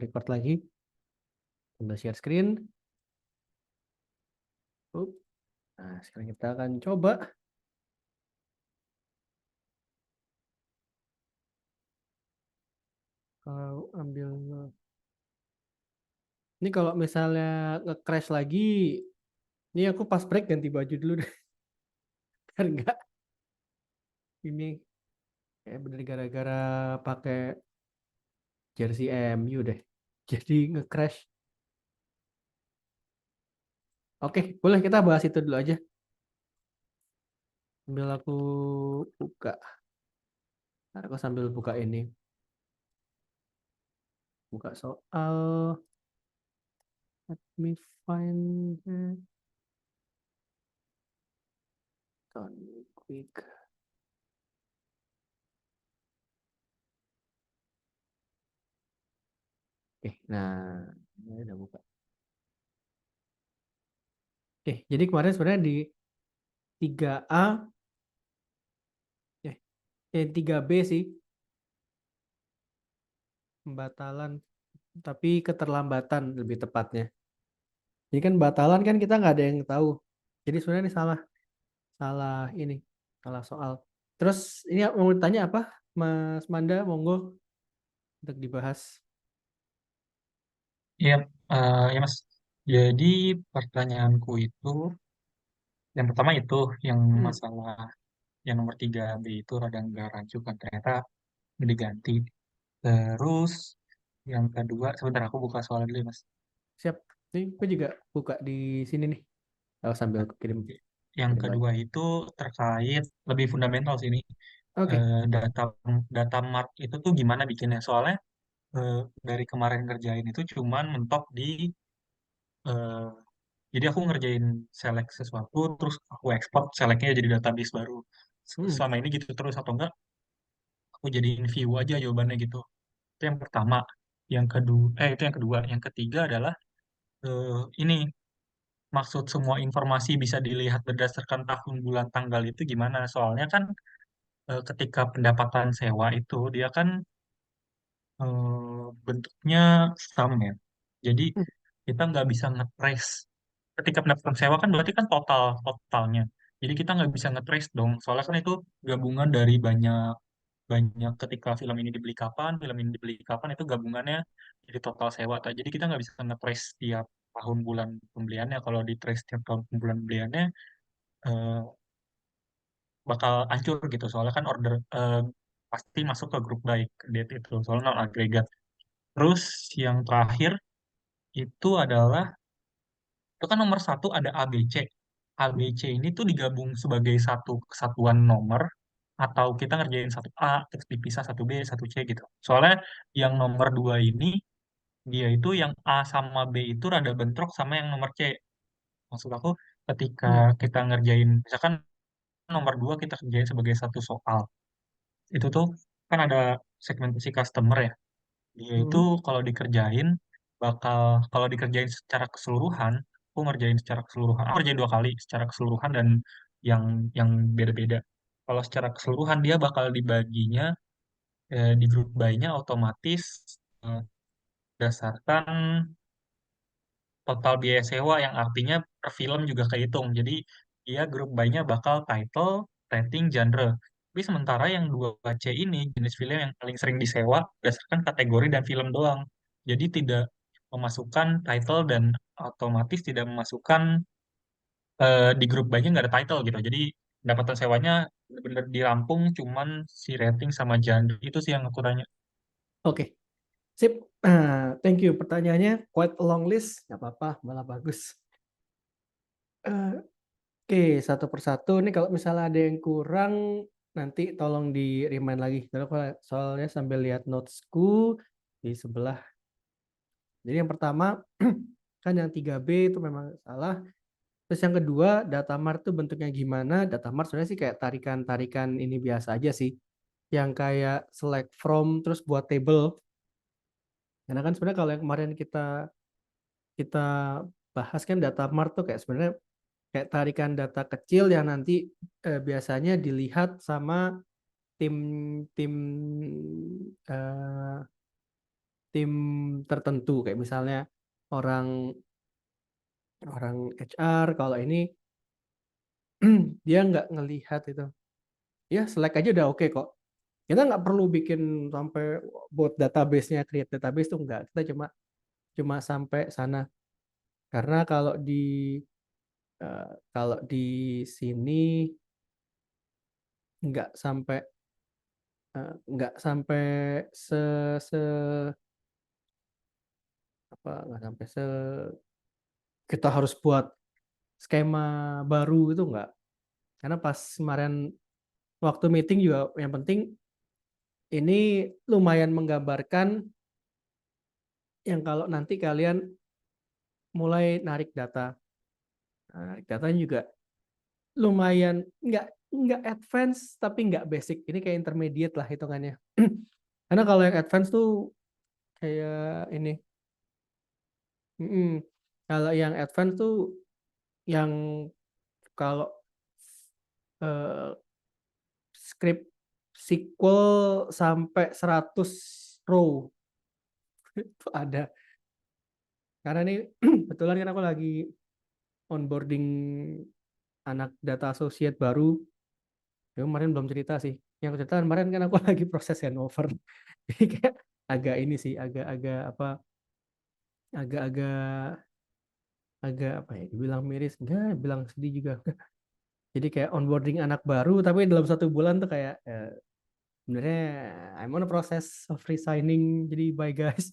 record lagi. Sambil share screen. Nah, sekarang kita akan coba. Kalau ambil ini kalau misalnya nge-crash lagi, ini aku pas break ganti baju dulu deh. Biar enggak ini kayak bener gara-gara pakai jersey MU deh. Jadi nge-crash. Oke, boleh kita bahas itu dulu aja. Sambil aku buka. Ntar aku sambil buka ini. Buka soal. Let me find it. Quick. Oke, nah ini udah buka. Oke, jadi kemarin sebenarnya di 3A, 3B sih, pembatalan, tapi keterlambatan lebih tepatnya. Jadi kan batalan kan kita nggak ada yang tahu. Jadi sebenarnya ini salah ini, salah soal. Terus ini mau tanya apa, Mas Manda, monggo untuk dibahas. Iya, ya Mas. Jadi pertanyaanku itu, yang pertama itu yang Hmm, masalah yang nomor 3B itu rada nggak rancu kan ternyata nggak diganti. Terus yang kedua, sebentar aku buka soal dulu ya, Mas. siap. Ini gue juga buka di sini nih. Oh, sambil Nah, aku kirim yang kirim lagi. kedua itu terkait lebih fundamental sih ini. Oke. Data data mart itu tuh gimana bikinnya? Soalnya eh, dari kemarin ngerjain itu cuman mentok di eh, jadi aku ngerjain select sesuatu, terus aku ekspor selectnya jadi database baru. Hmm, Selama ini gitu terus atau enggak, aku jadiin view aja jawabannya gitu. Itu yang pertama. Yang kedua, itu yang kedua. Yang ketiga adalah ini maksud semua informasi bisa dilihat berdasarkan tahun, bulan, tanggal itu gimana? Soalnya kan ketika pendapatan sewa itu dia kan bentuknya sum ya. Jadi hmm, kita nggak bisa nge-trace. Ketika pendapatan sewa kan berarti kan totalnya. Jadi kita nggak bisa nge-trace dong. Soalnya kan itu gabungan dari banyak banyak ketika film ini dibeli kapan, film ini dibeli kapan itu gabungannya jadi total sewa. Jadi kita nggak bisa nge-trace tiap tahun bulan pembeliannya. Kalau di-trace tiap tahun bulan pembeliannya eh, bakal hancur gitu. Soalnya kan order pasti masuk ke grup baik date itu. Soalnya non agregat. Terus yang terakhir itu adalah itu kan nomor satu ada ABC. ABC ini tuh digabung sebagai satu kesatuan nomor atau kita ngerjain satu A terus dipisah satu B satu C gitu. Soalnya yang nomor dua ini dia itu yang A sama B itu rada bentrok sama yang nomor C. Maksud aku ketika hmm, kita ngerjain misalkan nomor dua kita kerjain sebagai satu soal itu tuh kan ada segmentasi customer ya. Dia itu hmm. kalau dikerjain bakal kalau dikerjain secara keseluruhan, aku ngerjain secara keseluruhan. Aku ngerjain dua kali secara keseluruhan dan yang yang beda-beda. Kalau secara keseluruhan dia bakal dibaginya di grup by-nya otomatis eh, berdasarkan total biaya sewa yang artinya per film juga kehitung. Jadi dia grup by-nya bakal title, rating, genre. Tapi sementara yang 2C ini jenis film yang paling sering disewa berdasarkan kategori dan film doang. Jadi tidak memasukkan title dan otomatis tidak memasukkan di grup by-nya nggak ada title gitu. Jadi pendapatan sewanya benar-benar dirampung cuman si rating sama genre itu sih yang aku tanya. Oke, sip. Thank you. Pertanyaannya quite a long list. Nggak apa-apa, malah bagus. Eh, Oke, satu persatu. Ini kalau misalnya ada yang kurang, nanti tolong di remind lagi. Soalnya sambil lihat notesku di sebelah. Jadi yang pertama, kan yang 3B itu memang salah. Terus yang kedua, data mart itu bentuknya gimana? Data mart sebenarnya sih kayak tarikan-tarikan ini biasa aja sih. Yang kayak select from, terus buat table. Karena kan sebenarnya kalau yang kemarin kita kita bahas kan data mart tuh kayak sebenarnya kayak tarikan data kecil yang nanti biasanya dilihat sama tim tim eh, tim tertentu kayak misalnya orang orang HR. Kalau ini dia nggak ngelihat itu, ya Slack aja udah oke kok. Kita nggak perlu bikin sampai buat database-nya, create database tuh nggak. Kita cuma cuma sampai sana. Karena kalau di sini nggak sampai nggak sampai se se apa nggak sampai kita harus buat skema baru itu nggak. Karena pas kemarin waktu meeting juga yang penting ini lumayan menggambarkan yang kalau nanti kalian mulai narik data. Nah, narik datanya juga lumayan nggak advance tapi nggak basic. Ini kayak intermediate lah hitungannya. Karena kalau yang advance tuh kayak ini. Mm-mm. Kalau yang advance tuh yang kalau eh, script SQL sampai 100 row itu ada. Karena ini kebetulan kan aku lagi onboarding anak data associate baru. Ya, kemarin belum cerita sih. Yang aku cerita kemarin kan aku lagi proses handover. Jadi kayak agak ini sih, agak-agak apa, agak-agak agak apa ya, dibilang miris, enggak, bilang sedih juga. Jadi kayak onboarding anak baru, tapi dalam 1 bulan tuh kayak sebenarnya I'm on a process of resigning, jadi bye guys.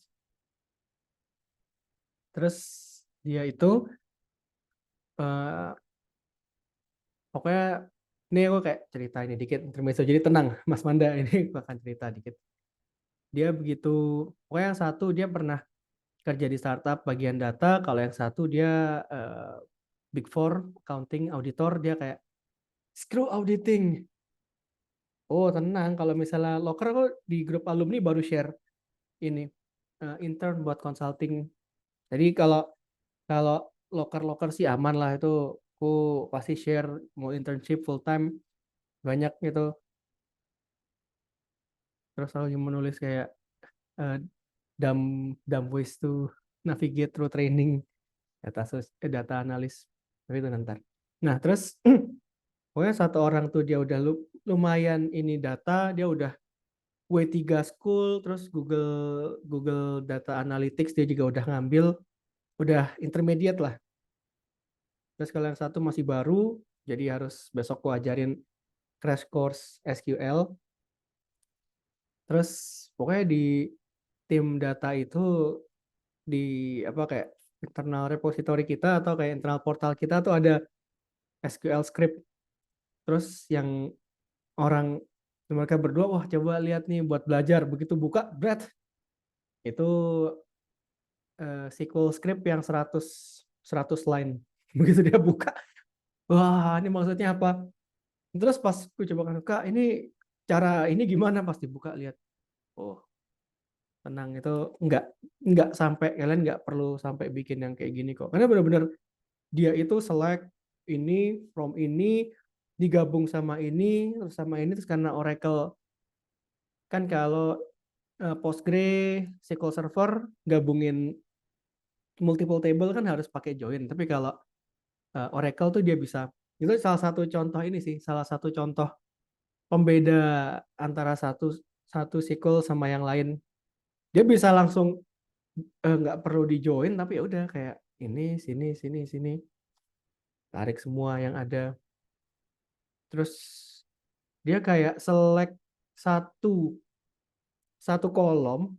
Terus dia itu eh, pokoknya ini aku kayak cerita ini dikit intermezzo, jadi tenang Mas Manda, ini aku akan cerita dikit. Dia begitu, pokoknya yang satu dia pernah kerja di startup bagian data, kalau yang satu dia Big Four accounting auditor, dia kayak screw auditing. Oh tenang, kalau misalnya loker aku di grup alumni baru share ini intern buat consulting. Jadi kalau kalau loker-loker sih aman lah itu, aku pasti share mau internship full time banyak gitu. Terus lagi menulis kayak uh, dumb ways to navigate through training data analis. Tapi itu nanti. Nah terus pokoknya satu orang tuh dia udah lumayan ini data, dia udah W3 school, terus Google Google Data Analytics dia juga udah ngambil, udah intermediate lah. Terus kalau yang satu masih baru, jadi harus besok aku ajarin crash course SQL. Terus pokoknya di tim data itu, di apa kayak internal repository kita atau kayak internal portal kita tuh ada SQL script. Terus yang orang mereka berdua, wah coba lihat nih buat belajar. Begitu buka, berat. Itu SQL script yang 100 line. Begitu dia buka, wah ini maksudnya apa? Terus pas aku coba kan, Kak, ini cara ini gimana, pas dibuka lihat. Oh, tenang, itu nggak nggak sampai, kalian nggak perlu sampai bikin yang kayak gini kok. Karena benar-benar dia itu select ini from ini digabung sama ini terus sama ini, terus karena Oracle kan kalau Postgre SQL Server gabungin multiple table kan harus pakai join. Tapi kalau Oracle tuh dia bisa, itu salah satu contoh ini sih, salah satu contoh pembeda antara satu satu SQL sama yang lain. Dia bisa langsung nggak perlu di join, tapi ya udah kayak ini sini sini sini, tarik semua yang ada. Terus dia kayak select satu satu kolom,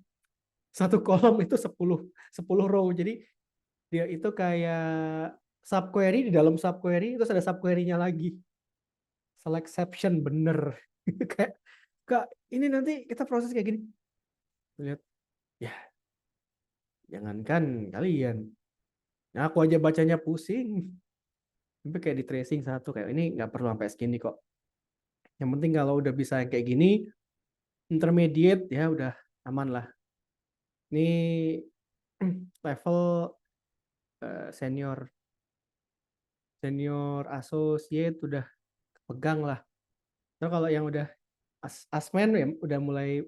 satu kolom itu 10 10 row. Jadi dia itu kayak subquery di dalam subquery, terus ada subquery-nya lagi. Selectception bener. Kayak, Kak, ini nanti kita proses kayak gini. Lihat, ya jangankan kalian. Nah, aku aja bacanya pusing. Tapi kayak di tracing satu, kayak ini nggak perlu sampai segini kok. Yang penting kalau udah bisa yang kayak gini, intermediate ya udah aman lah. Ini level senior senior associate udah pegang lah. Terus kalau yang udah asmen ya udah mulai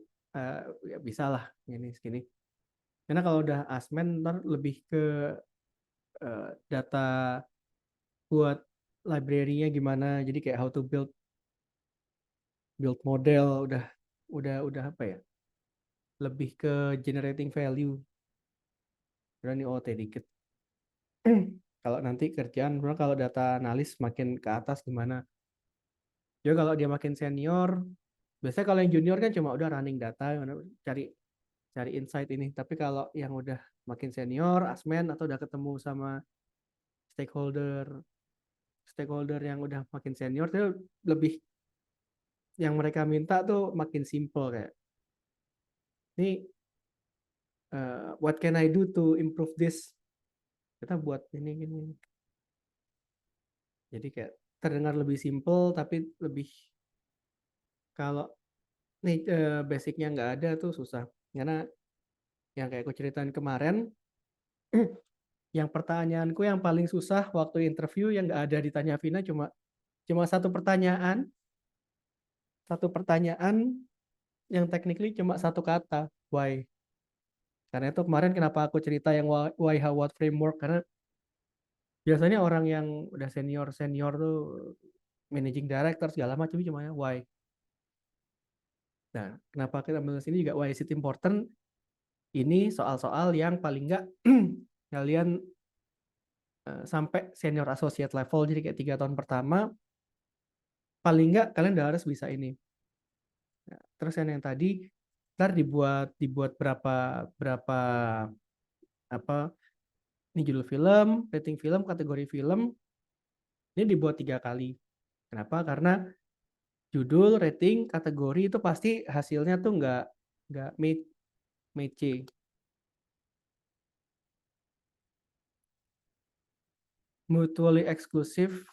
ya bisa lah ini segini. Karena kalau udah Asmen ntar lebih ke data buat library-nya gimana. Jadi kayak how to build build model udah apa ya? Lebih ke generating value. Berani OT dikit. Kalau nanti kerjaan, kalau data analis makin ke atas gimana? Jadi kalau dia makin senior, biasanya kalau yang junior kan cuma udah running data, cari cari insight ini. Tapi kalau yang udah makin senior, asmen atau udah ketemu sama stakeholder stakeholder yang udah makin senior, itu lebih yang mereka minta tuh makin simple kayak ini what can I do to improve this? Kita buat ini gini. Jadi kayak terdengar lebih simple tapi lebih kalau nih basicnya nggak ada tuh susah. Karena yang kayak aku ceritain kemarin, yang pertanyaanku yang paling susah waktu interview yang nggak ada ditanya Vina cuma cuma satu pertanyaan yang technically cuma satu kata, why. Karena itu kemarin kenapa aku cerita yang why, how, what framework, karena biasanya orang yang udah senior senior tuh managing director segala macam cuma ya why. Nah, kenapa kita ambil sini juga why is it important? Ini soal-soal yang paling nggak kalian sampai senior associate level, jadi kayak 3 tahun pertama paling nggak kalian udah harus bisa ini. Nah, terus yang tadi ntar dibuat dibuat berapa berapa apa ini judul film, rating film, kategori film ini dibuat 3 kali. Kenapa? Karena judul, rating, kategori itu pasti hasilnya tuh nggak match. Mutually exclusive.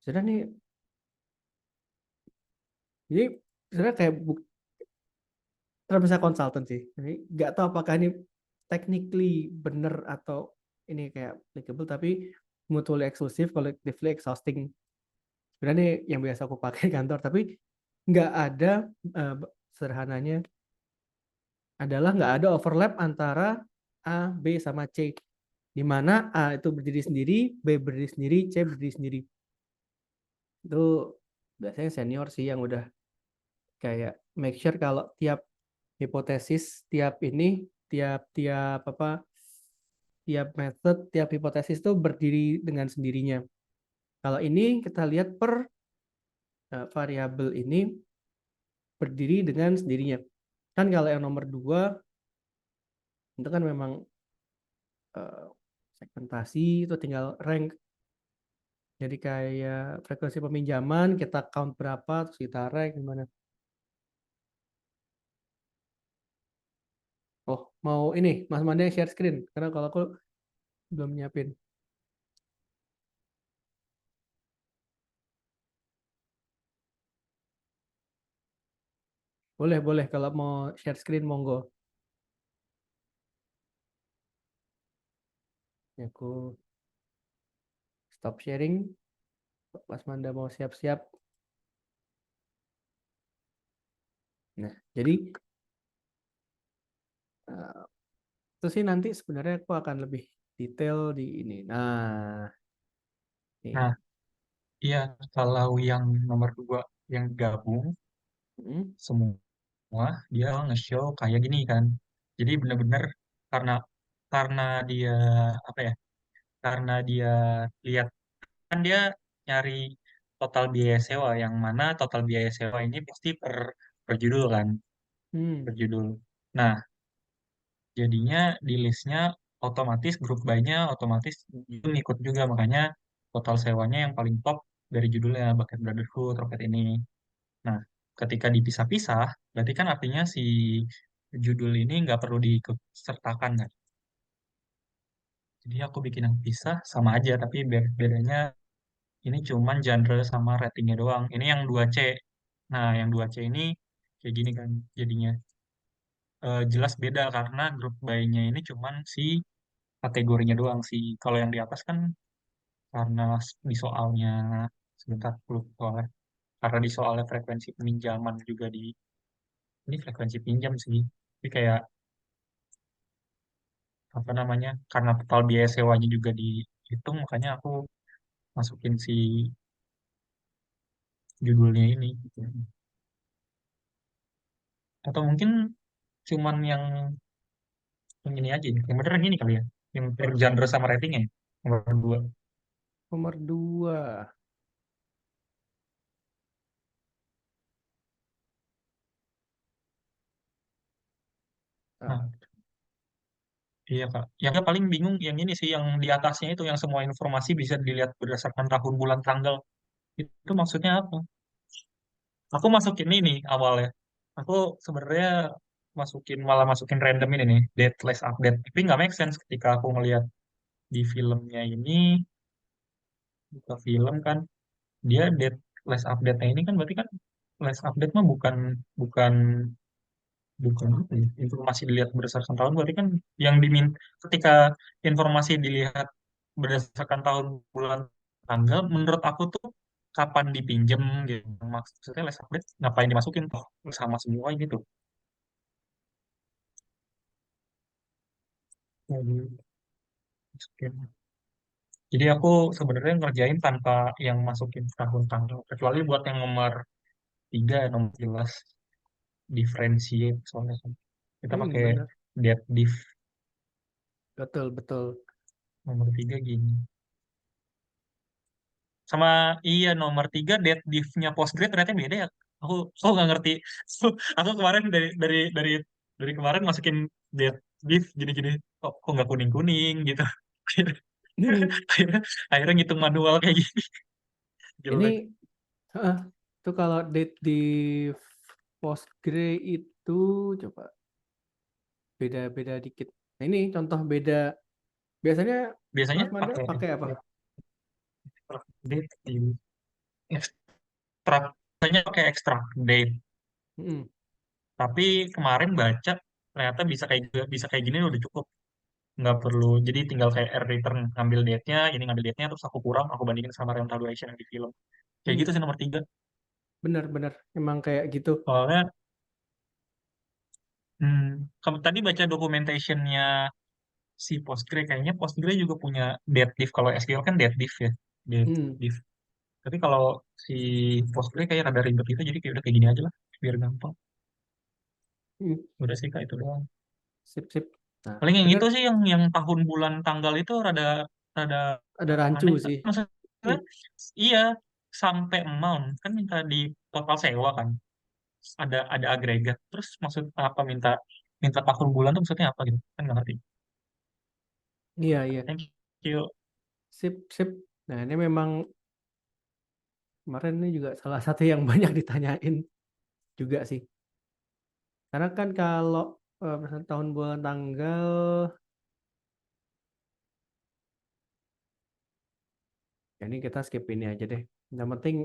Sudah nih, jadi sebenarnya kayak terus bisa konsultan sih. Jadi nggak tahu apakah ini technically bener atau ini kayak applicable, tapi mutually exclusive, collectively exhausting. Sebenarnya ini yang biasa aku pakai di kantor, tapi nggak ada eh, sederhananya adalah nggak ada overlap antara A, B sama C. Di mana A itu berdiri sendiri, B berdiri sendiri, C berdiri sendiri. Itu biasanya senior sih yang udah kayak make sure kalau tiap hipotesis, tiap ini, tiap tiap apa, tiap method, tiap hipotesis itu berdiri dengan sendirinya. Kalau ini kita lihat per variabel ini berdiri dengan sendirinya. Kan kalau yang nomor 2 itu kan memang uh, segmentasi itu tinggal rank. Jadi kayak frekuensi peminjaman kita count berapa terus kita rank gimana. Oh, mau ini Mas Manda yang share screen karena kalau aku belum nyiapin. Boleh, boleh kalau mau share screen monggo. Ini aku stop sharing. Mas Manda mau siap-siap. Nah, jadi eh, itu sih nanti sebenarnya aku akan lebih detail di ini. Nah, Nah, ini. iya, kalau yang nomor dua yang gabung Hmm, semua, dia nge-show kayak gini kan. Jadi bener-bener karena karena dia apa ya? Karena dia lihat kan dia nyari total biaya sewa, yang mana total biaya sewa ini pasti per judul kan, hmm, per judul. Nah, jadinya di listnya otomatis grup by-nya otomatis itu ngikut juga, makanya total sewanya yang paling top dari judulnya Bucket Brotherhood, Rocket ini. Nah, ketika dipisah-pisah, berarti kan artinya si judul ini nggak perlu diikut sertakan kan. Jadi aku bikin yang pisah sama aja, tapi bedanya ini cuman genre sama ratingnya doang. Ini yang 2C. Nah, yang 2C ini kayak gini kan jadinya. Jelas beda karena grup by-nya ini cuman si kategorinya doang sih. Kalau yang di atas kan karena di soalnya sebentar dulu soalnya. Karena di soalnya frekuensi peminjaman juga di ini frekuensi pinjam sih. Tapi kayak apa namanya, karena total biaya sewanya juga dihitung, makanya aku masukin si judulnya ini gitu. Atau mungkin cuman yang ini aja, yang bener yang ini kali ya, yang per genre sama ratingnya ya, nomor dua. Nomor 2. Nah, Nah, iya Kak. Yang paling bingung yang ini sih, yang di atasnya itu, yang semua informasi bisa dilihat berdasarkan tahun, bulan, tanggal. Itu maksudnya apa? Aku masukin ini awalnya. Aku sebenarnya malah masukin random ini nih, date list update. Tapi nggak make sense ketika aku ngelihat di filmnya ini, buka film kan, dia date list update-nya ini kan berarti kan list update mah bukan bukan bukan apa ya, informasi dilihat berdasarkan tahun, berarti kan yang diminta ketika informasi dilihat berdasarkan tahun, bulan, tanggal, menurut aku tuh kapan dipinjem gitu. Maksudnya les update ngapain dimasukin toh sama semua ini tuh. Jadi, masukin. Jadi aku sebenarnya ngerjain tanpa yang masukin tahun, tanggal, kecuali buat yang nomor 3, nomor jelas differentiate soalnya kan. Kita pakai bener. date diff. Betul, betul. Nomor 3 gini. Sama iya, nomor 3 date diff-nya Postgrad ternyata beda ya. Aku nggak ngerti. Aku kemarin dari kemarin masukin date diff gini-gini. Kok nggak kuning-kuning gitu. Akhirnya, akhirnya ngitung manual kayak gini. Ini Jelek. itu kalau date di Postgre itu coba beda-beda dikit. Nah, ini contoh beda. Biasanya Biasanya Mas Manda pakai pakai apa? extract date di extract, biasanya pakai extract date. Mm-mm. Tapi kemarin baca ternyata bisa kayak gini udah cukup. Nggak perlu, jadi tinggal kayak air return, ngambil date-nya, ini ngambil date-nya, terus aku kurang, aku bandingin sama rental duration yang di film. Kayak gitu Hmm, sih nomor 3. bener-bener emang kayak gitu. Soalnya, hmm, kamu tadi baca documentationnya si Postgre, kayaknya Postgre juga punya date diff. Kalau SQL kan date diff ya, date Hmm, diff. Tapi kalau si Postgre kayak rada ribet gitu, jadi kayak udah kayak gini aja lah, biar gampang. hmm, Udah sih kak, itu doang. sip sip. Nah, Paling yang bener itu sih, yang tahun, bulan, tanggal itu rada rada ada rancu aneh. sih. Maksudnya, iya, sampai amount kan minta di total sewa kan, ada agregat. Terus maksud apa minta minta tahun, bulan tuh maksudnya apa gitu? Kan nggak ngerti. Iya, iya. Thank you. Sip sip. Nah, ini memang kemarin ini juga salah satu yang banyak ditanyain juga sih. Karena kan kalau misalnya tahun bulan tanggal, ya ini kita skip ini aja deh. Yang penting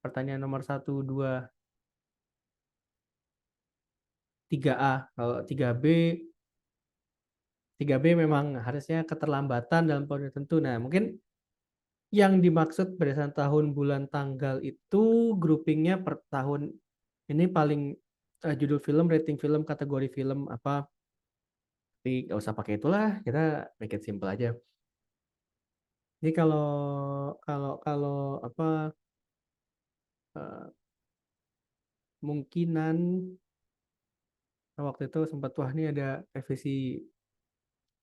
pertanyaan nomor 1, 2, 3A. Kalau 3B memang harusnya keterlambatan dalam periode tertentu. Nah, mungkin yang dimaksud berdasarkan tahun, bulan, tanggal itu groupingnya per tahun. Ini paling judul film, rating film, kategori film apa. Tapi nggak usah pakai itulah, kita make it simple aja. Ini kalau kalau kalau apa eh, kemungkinan waktu itu sempat wah ini ada revisi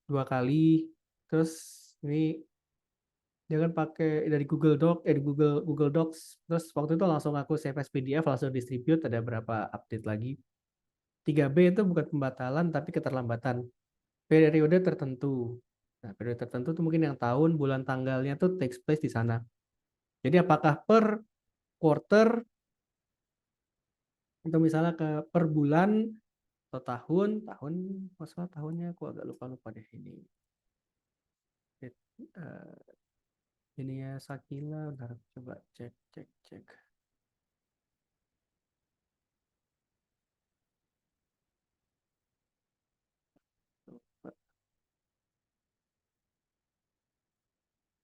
2 kali. Terus ini jangan pakai dari Google Doc, di Google Google Docs. Terus waktu itu langsung aku save as PDF, langsung distribute, ada berapa update lagi. 3B itu bukan pembatalan tapi keterlambatan periode tertentu. Nah, periode tertentu itu mungkin yang tahun, bulan, tanggalnya tuh takes place di sana. Jadi apakah per quarter atau misalnya ke per bulan atau tahun, masalah tahunnya aku agak lupa-lupa deh ini. Eh, ini ya Sakila, ntar coba cek cek cek.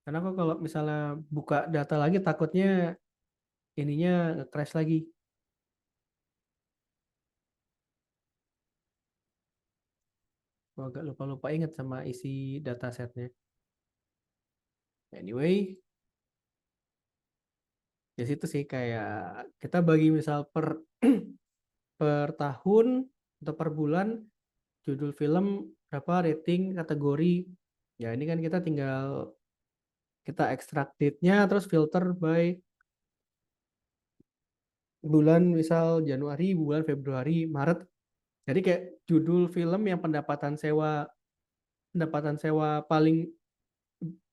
Karena aku kalau misalnya buka data lagi takutnya ininya nge-crash lagi. Gua agak lupa-lupa ingat sama isi datasetnya. Anyway, di situ sih kayak kita bagi misal per per tahun atau per bulan judul film berapa, rating, kategori. Ya ini kan kita tinggal kita ekstrak date-nya terus filter by bulan, misal Januari, bulan Februari, Maret. Jadi kayak judul film yang pendapatan sewa paling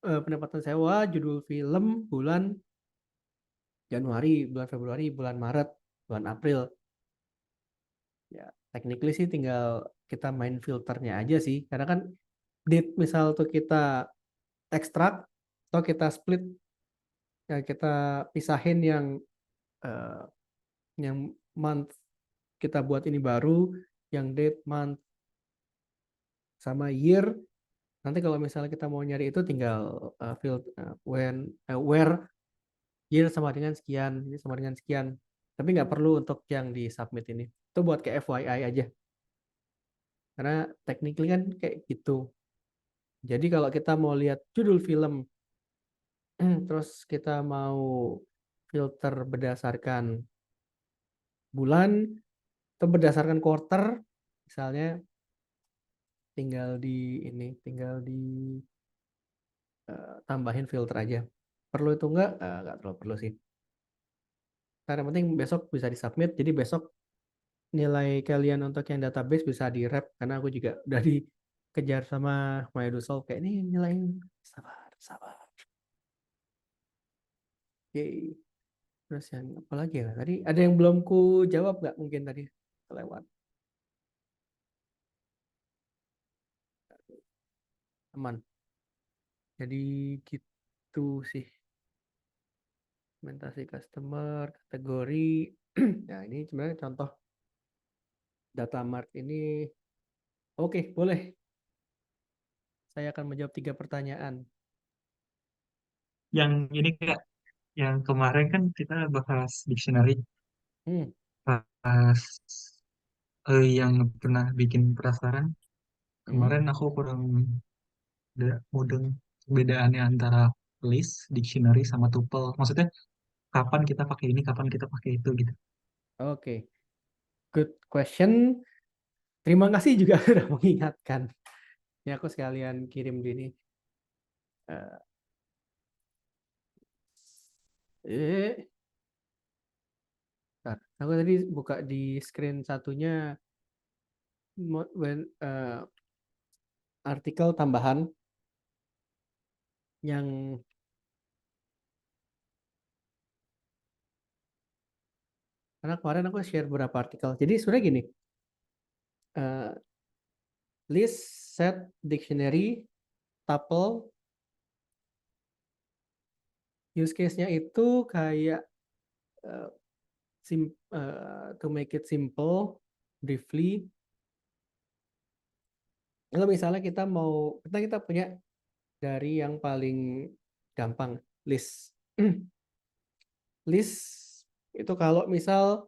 pendapatan sewa judul film bulan Januari, bulan Februari, bulan Maret, bulan April. Ya, technically sih tinggal kita main filternya aja sih. Karena kan date misal tuh kita ekstrak atau kita split, ya kita pisahin eh, yang month kita buat ini baru, yang date, month sama year. Nanti kalau misalnya kita mau nyari itu tinggal where year sama dengan sekian, ini sama dengan sekian. Tapi nggak perlu untuk yang di submit ini. Itu buat ke FYI aja. Karena technically kan kayak gitu. Jadi kalau kita mau lihat judul film, terus kita mau filter berdasarkan bulan atau berdasarkan quarter, misalnya tinggal di tambahin filter aja. Perlu itu nggak terlalu perlu sih. Karena yang penting besok bisa disubmit, jadi besok nilai kalian untuk yang database bisa di rep, karena aku juga udah dikejar sama Microsoft kayak ini nilai, sabar sabar. Oke. Terus yang apa lagi ya? Tadi ada yang belum ku jawab nggak, mungkin tadi kelewat. Aman. Jadi gitu sih. Segmentasi customer, kategori. Nah, ini sebenarnya contoh data mart ini. Oke, boleh. Saya akan menjawab 3 pertanyaan. Yang ini Kak, yang kemarin kan kita bahas dictionary, Hmm, pas yang pernah bikin penasaran, hmm. kemarin aku kurang mudeng perbedaannya antara list, dictionary, sama tuple. Maksudnya kapan kita pakai ini, kapan kita pakai itu gitu. Oke, good question. Terima kasih juga sudah mengingatkan. Ya, aku sekalian kirim gini. Eh, eh, bentar. Aku tadi buka di screen satunya artikel tambahan yang karena kemarin aku share beberapa artikel. Jadi sebenarnya gini, eh, list, set, dictionary, tuple, use case-nya itu kayak eh, to make it simple, briefly. Kalau misalnya kita punya dari yang paling gampang, list. List itu kalau misal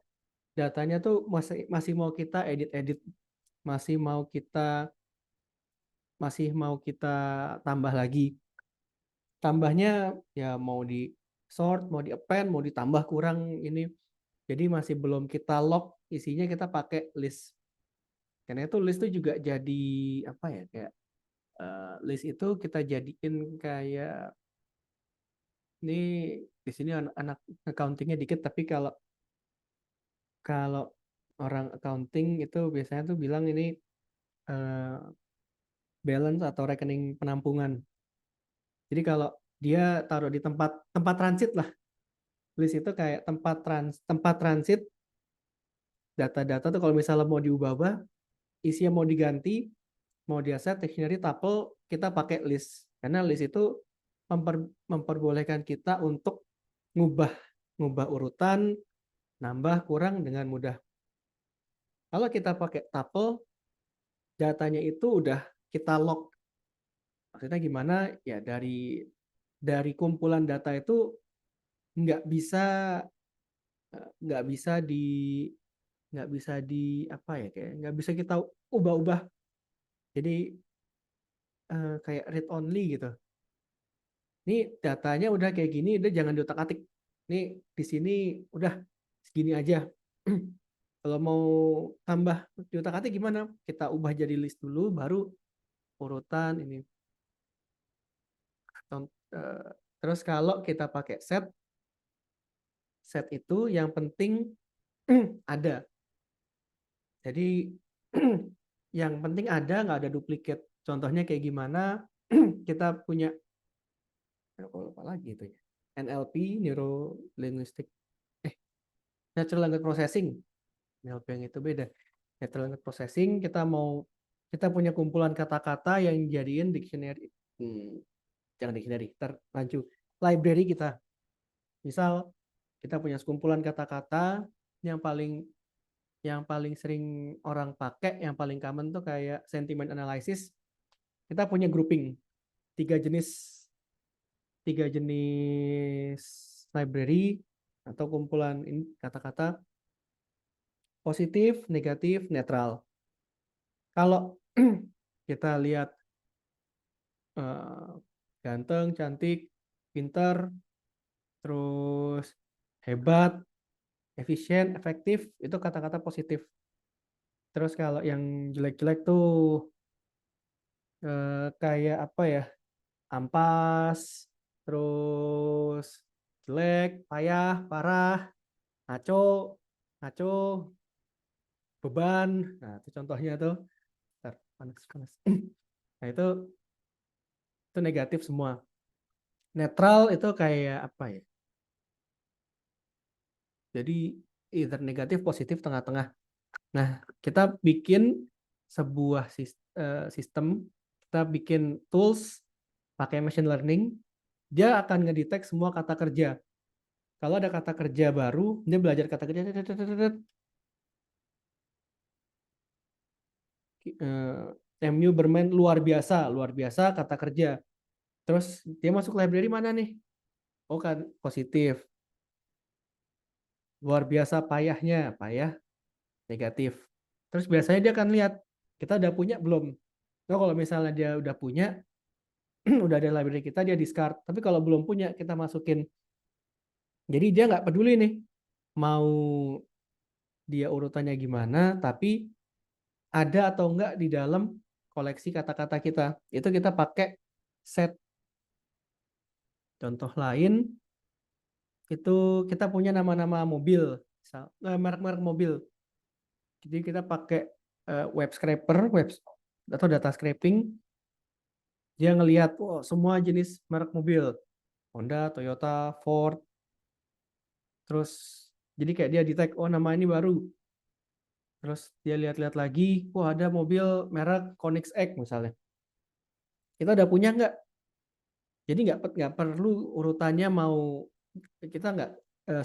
datanya tuh masih masih mau kita edit-edit, masih mau kita masih mau kita tambah lagi. Tambahnya ya mau di sort, mau di append, mau ditambah kurang ini. Jadi masih belum kita lock isinya, kita pakai list. Karena itu list itu juga jadi apa ya, kayak list itu kita jadiin kayak ini, di sini anak accountingnya dikit, tapi kalau kalau orang accounting itu biasanya tuh bilang ini eh, balance atau rekening penampungan. Jadi kalau dia taruh di tempat tempat transit lah, list itu kayak tempat transit data-data tuh, kalau misalnya mau diubah-ubah, isinya mau diganti, mau dia set dictionary, tuple, kita pakai list. Karena list itu memperbolehkan kita untuk ngubah ngubah urutan, nambah kurang dengan mudah. Kalau kita pakai tuple, datanya itu udah kita lock. Maksudnya gimana? Ya dari kumpulan data itu nggak bisa nggak bisa di nggak bisa di apa ya, kayak nggak bisa kita ubah-ubah Jadi kayak read only gitu. Ini datanya udah kayak gini, udah jangan diotak-atik. Nih di sini udah segini aja. Kalau mau tambah diotak-atik gimana? Kita ubah jadi list dulu, baru urutan ini. Terus kalau kita pakai set itu yang penting ada. Jadi yang penting ada, nggak ada duplikat. Contohnya kayak gimana? Kita punya apa lagi itu ya? NLP, Neuro Linguistic, Natural Language Processing. NLP yang itu beda. Natural Language Processing, kita punya kumpulan kata-kata yang jadiin dictionary. Jangan dictionary, terlanjut library kita. Misal kita punya sekumpulan kata-kata yang paling sering orang pakai, yang paling common tuh kayak sentiment analysis. Kita punya grouping tiga jenis library atau kumpulan kata-kata positif, negatif, netral. Kalau kita lihat ganteng, cantik, pinter, terus hebat, efisien, efektif, itu kata-kata positif. Terus kalau yang jelek-jelek tuh kayak apa ya? Ampas, terus jelek, payah, parah, ngaco, ngaco, beban. Nah, itu contohnya tuh. Bentar, panas, panas. Nah, itu negatif semua. Netral itu kayak apa ya? Jadi either negatif, positif, tengah-tengah. Nah, kita bikin sebuah sistem, kita bikin tools pakai machine learning, dia akan ngedetect semua kata kerja. Kalau ada kata kerja baru, dia belajar kata kerja. MU bermain luar biasa kata kerja. Terus dia masuk library mana nih? Oh kan positif. Luar biasa payahnya, payah negatif. Terus biasanya dia akan lihat kita udah punya belum. Nah, kalau misalnya dia udah punya, udah ada library kita, dia discard. Tapi kalau belum punya, kita masukin. Jadi dia nggak peduli nih mau dia urutannya gimana, tapi ada atau enggak di dalam koleksi kata-kata kita. Itu kita pakai set. Contoh lain, itu kita punya nama-nama mobil, merek-merek mobil. Jadi kita pakai web scraper, atau data scraping, dia ngelihat semua jenis merek mobil, Honda, Toyota, Ford, terus jadi kayak dia detect, oh nama ini baru. Terus dia lihat-lihat lagi, wah ada mobil merek Koenigsegg misalnya. Kita udah punya nggak? Jadi nggak perlu urutannya mau kita nggak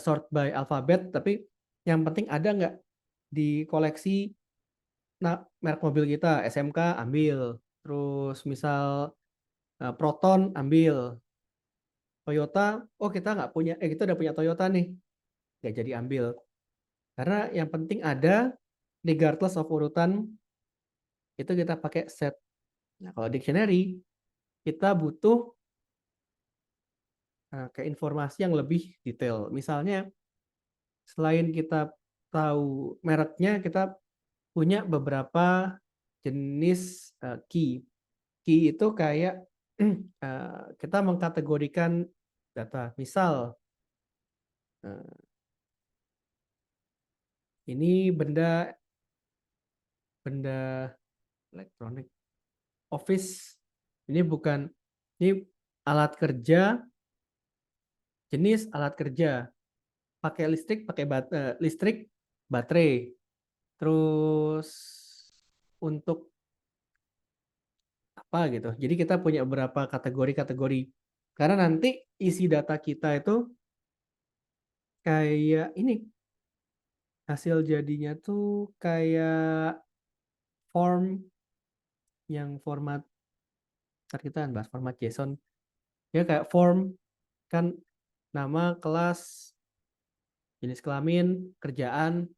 sort by alfabet, tapi yang penting ada nggak di koleksi merek mobil kita. SMK ambil, terus misal Proton ambil, Toyota, oh kita nggak punya, kita udah punya Toyota nih, nggak jadi ambil. Karena yang penting ada, regardless of urutan, itu kita pakai set. Nah kalau dictionary, kita butuh ke informasi yang lebih detail. Misalnya, selain kita tahu mereknya, kita punya beberapa jenis key. Key itu kayak kita mengkategorikan data. Misal, ini benda elektronik, office. Ini bukan, ini alat kerja, jenis alat kerja. Pakai listrik, listrik, baterai. Terus untuk apa gitu. Jadi kita punya beberapa kategori-kategori. Karena nanti isi data kita itu kayak ini, hasil jadinya tuh kayak form yang format, ntar kita bahas format JSON. Ya kayak form, kan nama, kelas, jenis kelamin, kerjaan,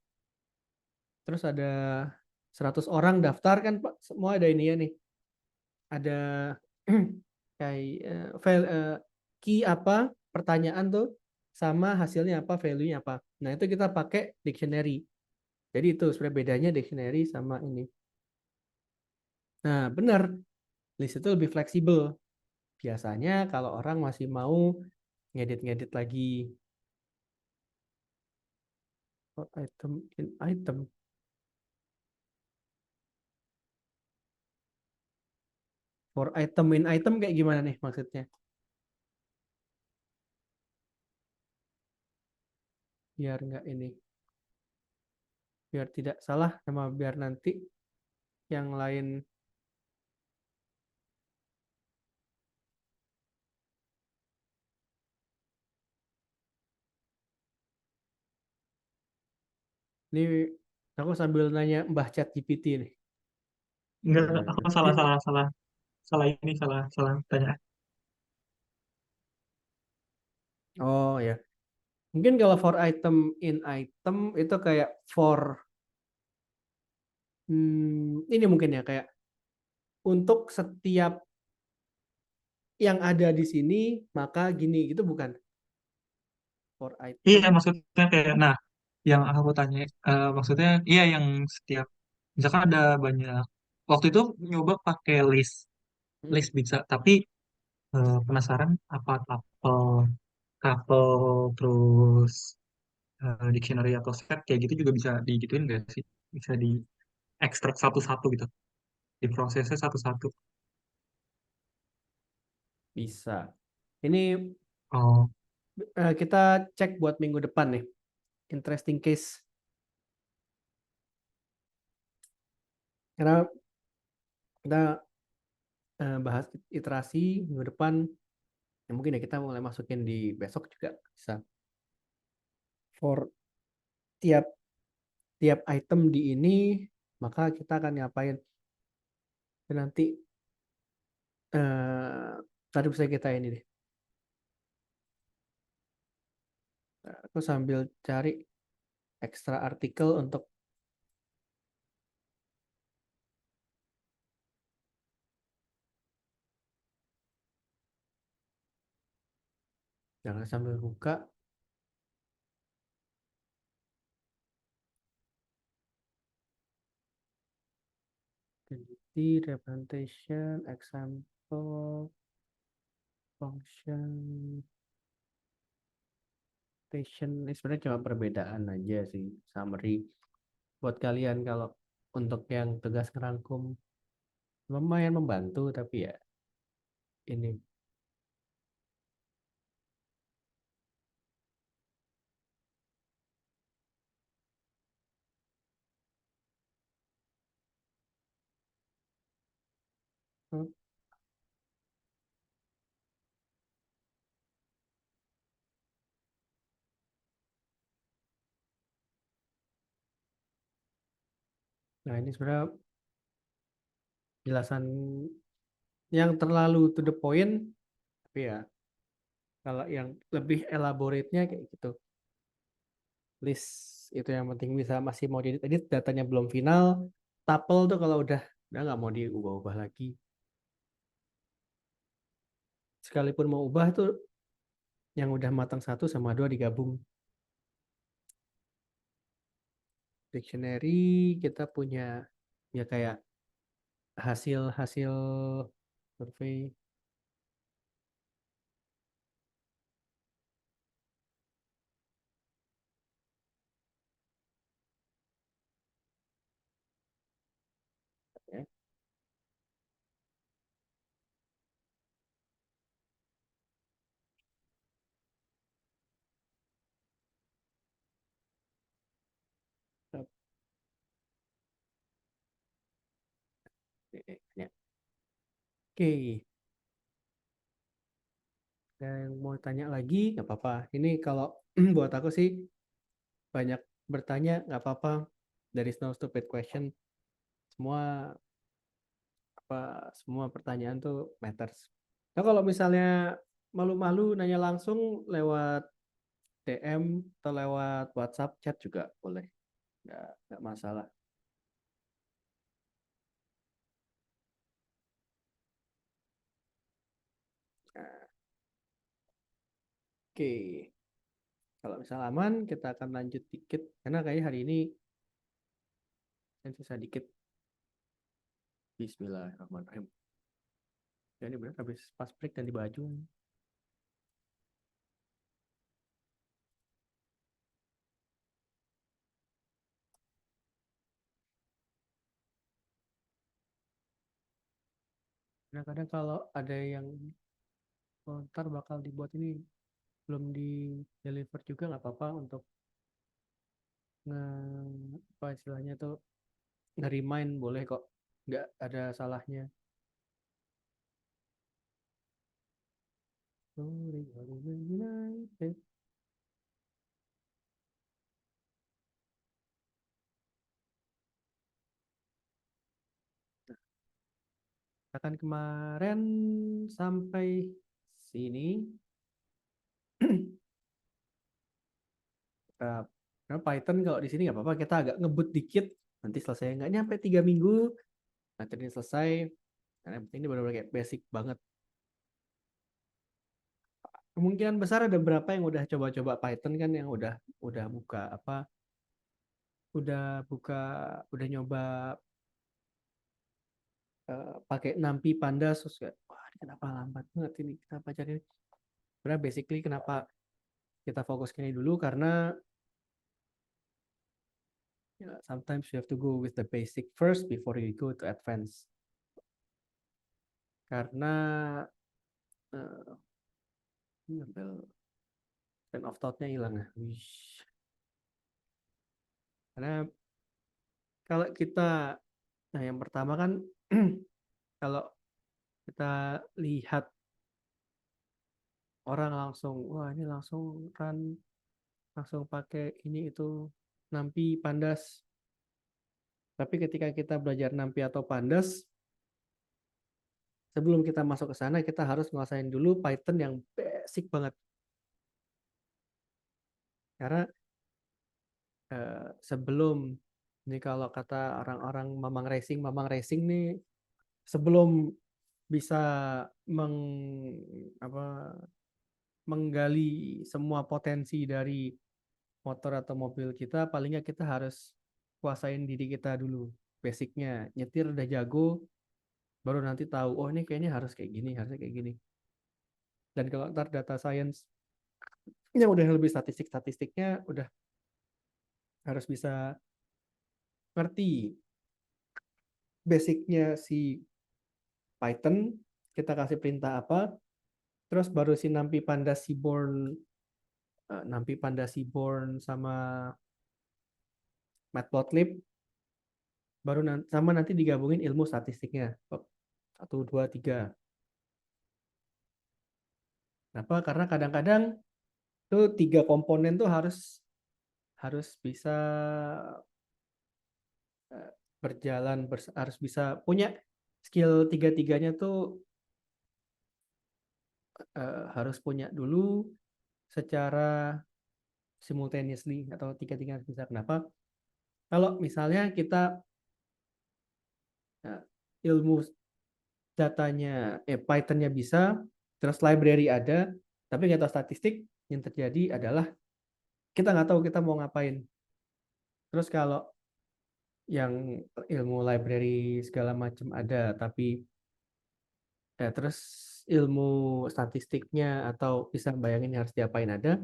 terus ada 100 orang daftar kan Pak, semua ada ini ya nih. ada kayak key apa pertanyaan tuh sama hasilnya apa, value-nya apa. Nah, itu kita pakai dictionary. Jadi itu sebenarnya bedanya dictionary sama ini. Nah, benar, list itu lebih fleksibel. Biasanya kalau orang masih mau ngedit-ngedit lagi for item in item, for item in item kayak gimana nih maksudnya? Biar nggak ini, biar tidak salah sama biar nanti yang lain. Ini aku sambil nanya Mbah Chat GPT nih. Enggak, aku salah salah salah salah ini salah salah tanya. Oh ya, mungkin kalau for item in item itu kayak for ini mungkin ya kayak untuk setiap yang ada di sini maka gini gitu bukan for Iya, item. maksudnya kayak, nah, yang aku tanya, maksudnya, iya yang setiap, misalkan ada banyak, waktu itu nyoba pakai list, Hmm, list bisa, tapi penasaran apa couple, couple, terus dictionary atau set kayak gitu juga bisa digituin nggak sih? Bisa di ekstrak satu-satu gitu, diprosesnya satu-satu. bisa. Ini Oh, kita cek buat minggu depan nih. Interesting case. Karena kita bahas iterasi minggu depan. Ya mungkin ya kita mulai masukin di besok juga bisa. For tiap tiap item di ini, maka kita akan ngapain? Dan nanti tadi bisa kita ini deh. Aku sambil cari ekstra artikel untuk jangan sambil buka. Identity, representation, example, function, station. Ini sebenarnya cuma perbedaan aja sih, summary. Buat kalian kalau untuk yang tugas ngerangkum lumayan membantu, tapi ya ini. Nah, ini sebenarnya jelasan yang terlalu to the point, tapi ya kalau yang lebih elaborate-nya kayak gitu. List itu yang penting bisa masih mau diedit, datanya belum final. Tuple tuh kalau udah nggak mau diubah-ubah lagi. Sekalipun mau ubah tuh yang udah matang satu sama dua digabung. Dictionary kita punya ya kayak hasil-hasil survei. Ya. Ya. Oke, yang mau tanya lagi nggak apa-apa. Ini kalau buat aku sih banyak bertanya nggak apa-apa. There is no stupid question. Semua apa semua pertanyaan tuh matters. Nah, kalau misalnya malu-malu nanya langsung lewat DM atau lewat WhatsApp chat juga boleh. Nggak masalah. Oke, kalau misalnya aman, kita akan lanjut dikit. Karena kayaknya hari ini yang susah dikit. Bismillahirrahmanirrahim. Ya, ini benar habis pas break ganti baju. Nah, kadang kalau ada yang ntar bakal dibuat ini belum di deliver juga nggak apa-apa untuk nge apa istilahnya tuh nge-remind boleh kok, nggak ada salahnya. Sorry, sorry, United. Akan kemarin sampai sini. Nah, karena Python kalau di sini nggak apa-apa, kita agak ngebut dikit, nanti selesai nggak nyampe 3 minggu, nanti ini selesai. Karena yang penting ini benar-benar kayak basic banget. Kemungkinan besar ada berapa yang udah coba-coba Python kan, yang udah buka apa, udah buka, udah nyoba pakai NumPy Pandas, terus kayak, wah ini kenapa lambat banget ini, kenapa cari ini. Sebenarnya basically kenapa kita fokus ke ini dulu, karena ya, sometimes you have to go with the basic first before you go to advance. Karena uh, train of thought-nya hilang ya. Wish. Karena kalau kita, nah yang pertama kan kalau kita lihat orang langsung, wah ini langsung run, langsung pakai ini itu NumPy Pandas. Tapi ketika kita belajar NumPy atau Pandas, sebelum kita masuk ke sana kita harus nguasain dulu Python yang basic banget. Karena sebelum ini kalau kata orang-orang Mamang Racing nih, sebelum bisa meng apa menggali semua potensi dari motor atau mobil kita, paling nggak kita harus kuasain diri kita dulu. Basicnya, nyetir udah jago, baru nanti tahu, oh ini kayaknya harus kayak gini, harusnya kayak gini. Dan kalau ntar data science yang udah lebih statistiknya udah harus bisa ngerti basicnya si Python, kita kasih perintah apa, terus baru si NumPy Panda Seaborn sama Matplotlib, baru sama nanti digabungin ilmu statistiknya. Satu, dua, tiga. Kenapa? Karena kadang-kadang tuh tiga komponen tuh harus harus bisa berjalan, harus bisa punya skill tiga-tiganya tuh harus punya dulu secara simultaneously atau tiga-tiga harus bisa. Kenapa? Kalau misalnya kita ilmu datanya, Python-nya bisa, terus library ada, tapi nggak tahu statistik, yang terjadi adalah kita nggak tahu kita mau ngapain. Terus kalau yang ilmu library segala macam ada, tapi terus ilmu statistiknya atau bisa bayangin harus diapain ada,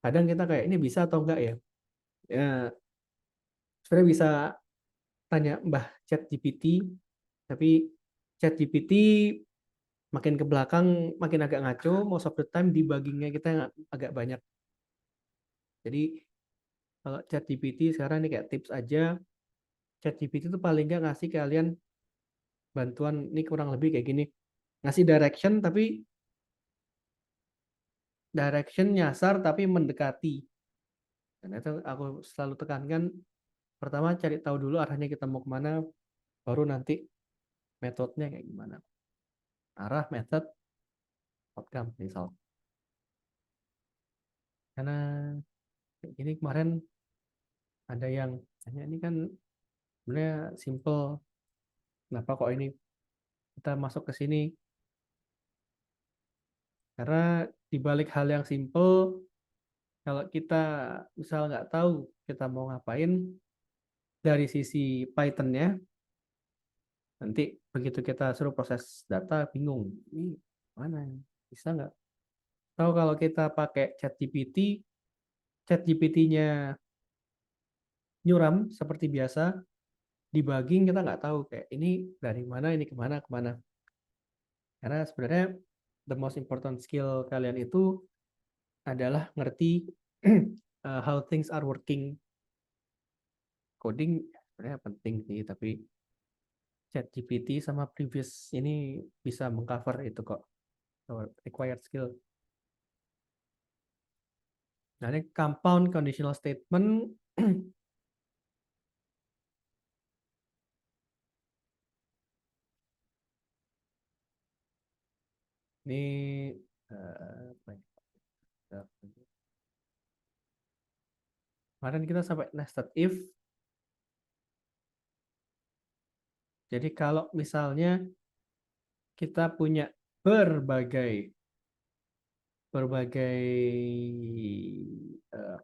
kadang kita kayak ini bisa atau enggak ya? Ya, sebenarnya bisa tanya Mbah ChatGPT, tapi ChatGPT makin ke belakang makin agak ngaco, most of the time debuggingnya kita agak banyak. Jadi kalau ChatGPT sekarang ini kayak tips aja, ChatGPT itu paling nggak ngasih kalian bantuan ini kurang lebih kayak gini, ngasih direction tapi direction nyasar tapi mendekati. Dan itu aku selalu tekankan, pertama cari tahu dulu arahnya kita mau kemana, baru nanti metodenya kayak gimana. Arah, metode, outcome, result. Karena kayak gini kemarin ada yang tanya ini kan sebenarnya simple, kenapa kok ini kita masuk ke sini? Karena di balik hal yang simple, kalau kita misal nggak tahu kita mau ngapain dari sisi Python-nya, nanti begitu kita suruh proses data, bingung. Ini mana? Bisa nggak? Tahu kalau kita pakai ChatGPT, ChatGPT-nya nyuram seperti biasa, debugging kita nggak tahu kayak ini dari mana, ini kemana, kemana. Karena sebenarnya the most important skill kalian itu adalah ngerti how things are working. Coding sebenarnya penting sih, tapi ChatGPT sama previous ini bisa mengcover itu kok, required skill. Nah, ini compound conditional statement. Ini apa ya? Kemarin kita sampai nested if. Jadi kalau misalnya kita punya berbagai berbagai eh,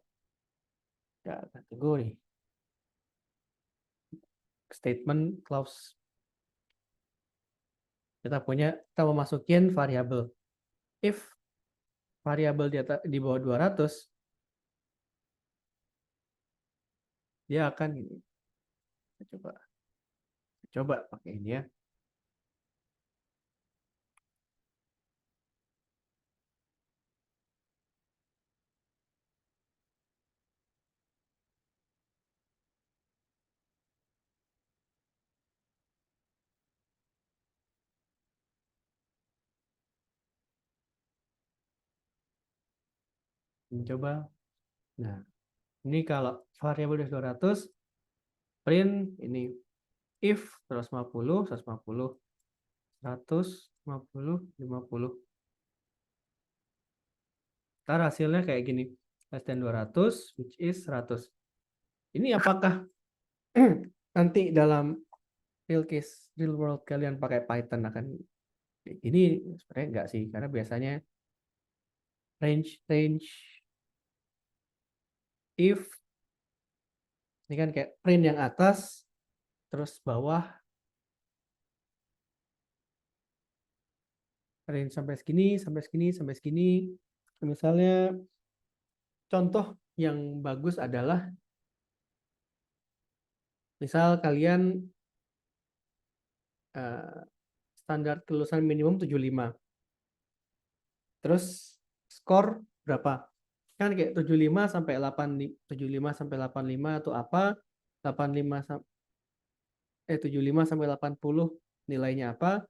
ya, tunggu nih, statement clause, kita mau masukin variabel. If variabel di bawah 200, dia akan gini. Coba coba pakai ini ya. Coba. Nah, ini kalau variabel di 200, print ini if 150, 150, 150, 50. Ntar hasilnya kayak gini. Less than 200, which is 100. Ini apakah nanti dalam real case, real world kalian pakai Python akan ini? Sebenarnya enggak sih, karena biasanya range if ini kan kayak print yang atas, terus bawah range sampai segini, sampai segini, sampai segini. Misalnya contoh yang bagus adalah misal kalian uh, standar kelulusan minimum 75. Terus skor berapa? Kan kayak 75 sampai 8, 75 sampai 85 atau apa? 85 75 sampai 80 nilainya apa?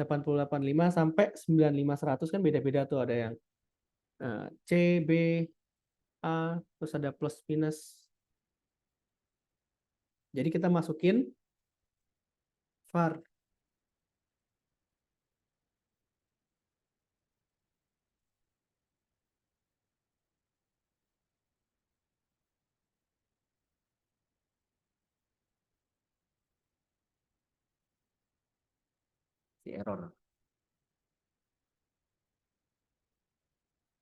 80 85 sampai 95 100 kan beda-beda tuh, ada yang C, B, A, terus ada plus minus. Jadi kita masukin var si error.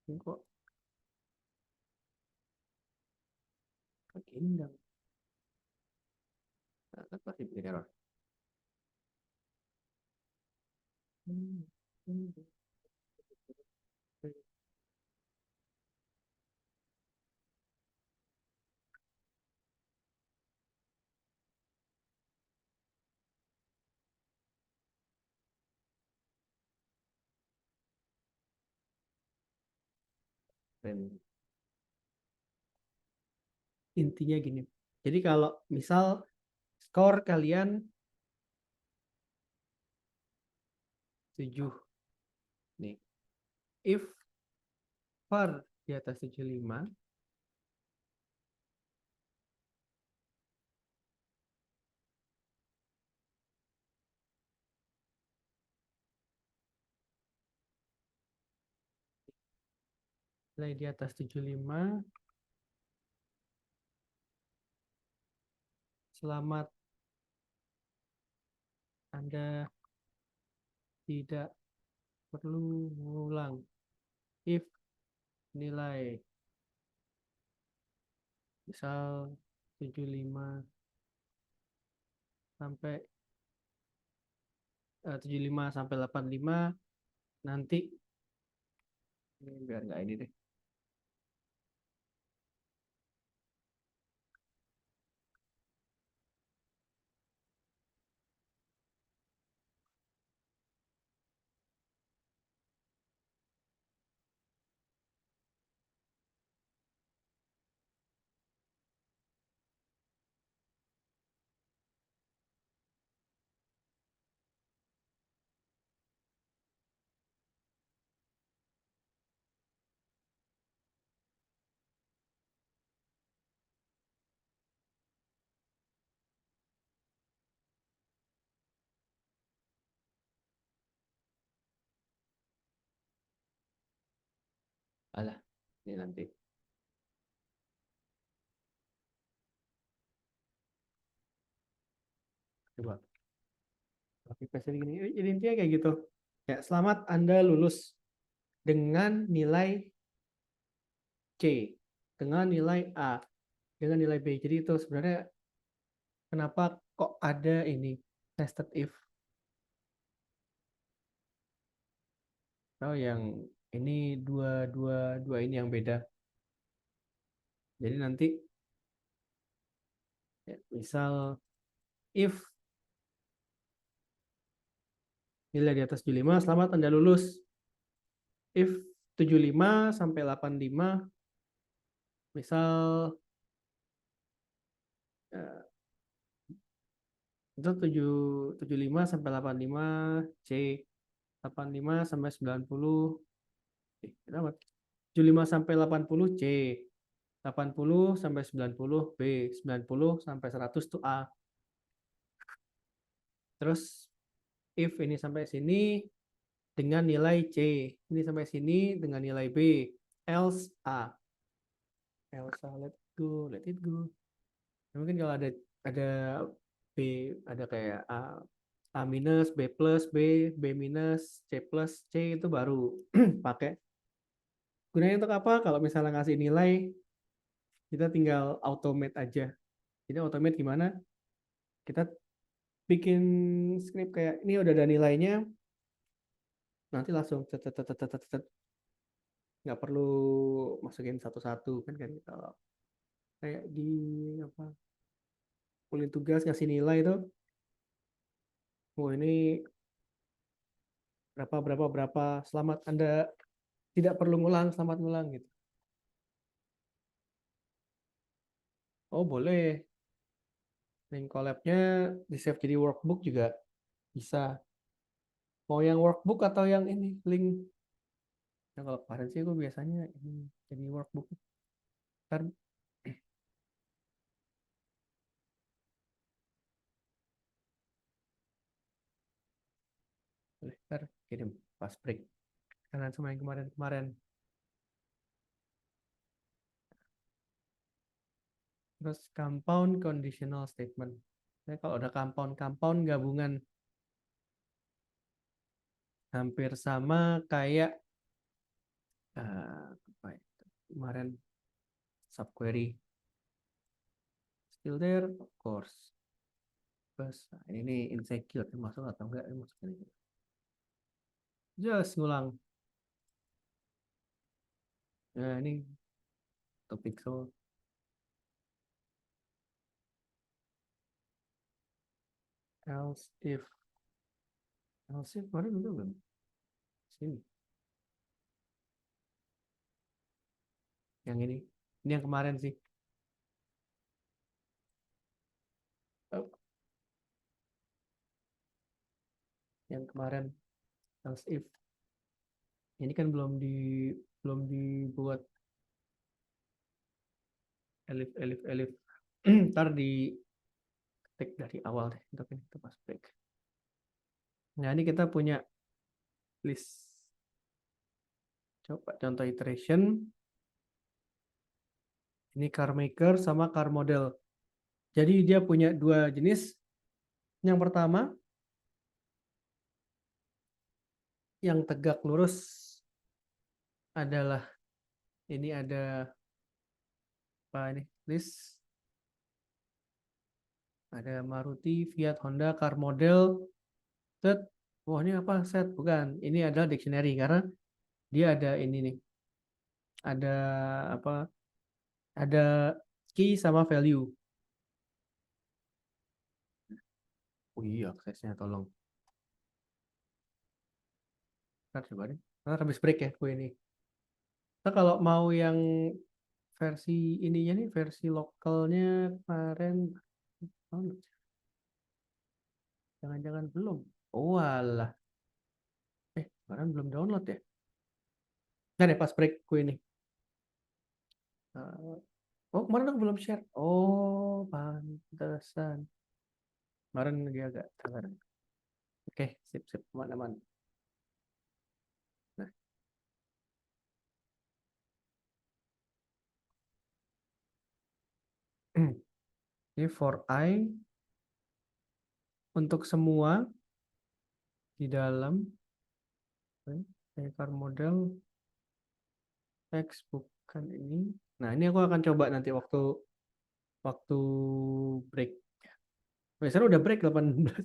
Ini kok begini dong. Nah, pasti bikin error. Dan intinya gini. Jadi kalau misal skor kalian 7 nih. If var di atas 75, nilai di atas 75, selamat Anda tidak perlu mengulang. if nilai misal 75 sampai 75 sampai 85 nanti ini biar nggak ini deh. Alah, ini nanti. Coba. Tapi pasal gini, jadi intinya kayak gitu. Ya, selamat Anda lulus dengan nilai C, dengan nilai A, dengan nilai B. Jadi itu sebenarnya kenapa kok ada ini nested if? Oh, yang ini dua dua dua ini yang beda. Jadi nanti ya, misal if nilai di atas 75, selamat Anda lulus. If 75 sampai 85, misal itu 75 sampai 85 C, 85 sampai 90, kenapa? 75 sampai 80 C, 80 sampai 90 B, 90 sampai 100 itu A. Terus if ini sampai sini dengan nilai C, ini sampai sini dengan nilai B, else A. Else A, let it go. Mungkin kalau ada B, ada kayak A minus, B plus, B minus, C plus, C itu baru pakai. Gunanya untuk apa? Kalau misalnya ngasih nilai, kita tinggal automate aja. Jadi automate gimana? Kita bikin script kayak ini udah ada nilainya, nanti langsung nggak perlu masukin satu-satu kan kalau kayak di apa kuliah tugas ngasih nilai itu, oh ini berapa berapa berapa, selamat Anda tidak perlu ngulang, selamat ngulang gitu. Oh boleh, link collab-nya di save jadi workbook juga bisa. Mau yang workbook atau yang ini link? Nah, kalau kemarin sih gue biasanya ini jadi workbook. Ntar boleh, ntar kirim pas break. Karena sama yang kemarin-kemarin. Terus compound conditional statement. Nah, kalau ada compound gabungan hampir sama kayak apa itu? Kemarin subquery. Still there, of course. Terus nah, ini insecure masuk atau enggak? Masuk ini. Just ngulang. Nah, ini topik so else if kemarin udah belum sini yang ini yang kemarin sih. Oh, yang kemarin else if ini kan belum dibuat elif ntar di ketik dari awal deh untuk ini kita pas break. Nah ini kita punya list, coba contoh iteration. Ini car maker sama car model. Jadi dia punya dua jenis. Yang pertama, yang tegak lurus adalah ini ada apa ini? List ada Maruti, Fiat, Honda, car model, set. Wah, ini apa set? Bukan. Ini adalah dictionary karena dia ada ini nih. Ada apa? Ada key sama value. Oh iya, aksesnya tolong. Ntar coba deh. Ntar habis break ya, gue ini. Nah, kalau mau yang versi ininya nih, versi lokalnya kemarin, oh, jangan-jangan belum. Oh alah, kemarin belum download ya. Nah deh pas break gue ini. Eh, oh kemarin aku belum share. Oh pantesan. Kemarin dia agak telat. Oke, sip sip aman-aman. Nah, ini for I untuk semua di dalam car model teks bukan ini. Nah, ini aku akan coba nanti waktu waktu break. Biasanya udah break 18.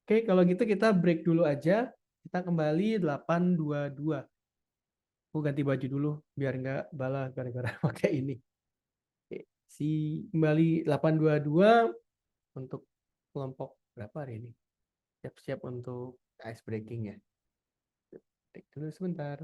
Oke, kalau gitu kita break dulu aja. Kita kembali 822. Aku ganti baju dulu biar nggak bala gara-gara pakai ini. Oke, si kembali 822 untuk kelompok berapa hari ini? Siap-siap untuk ice breaking ya. Break dulu sebentar.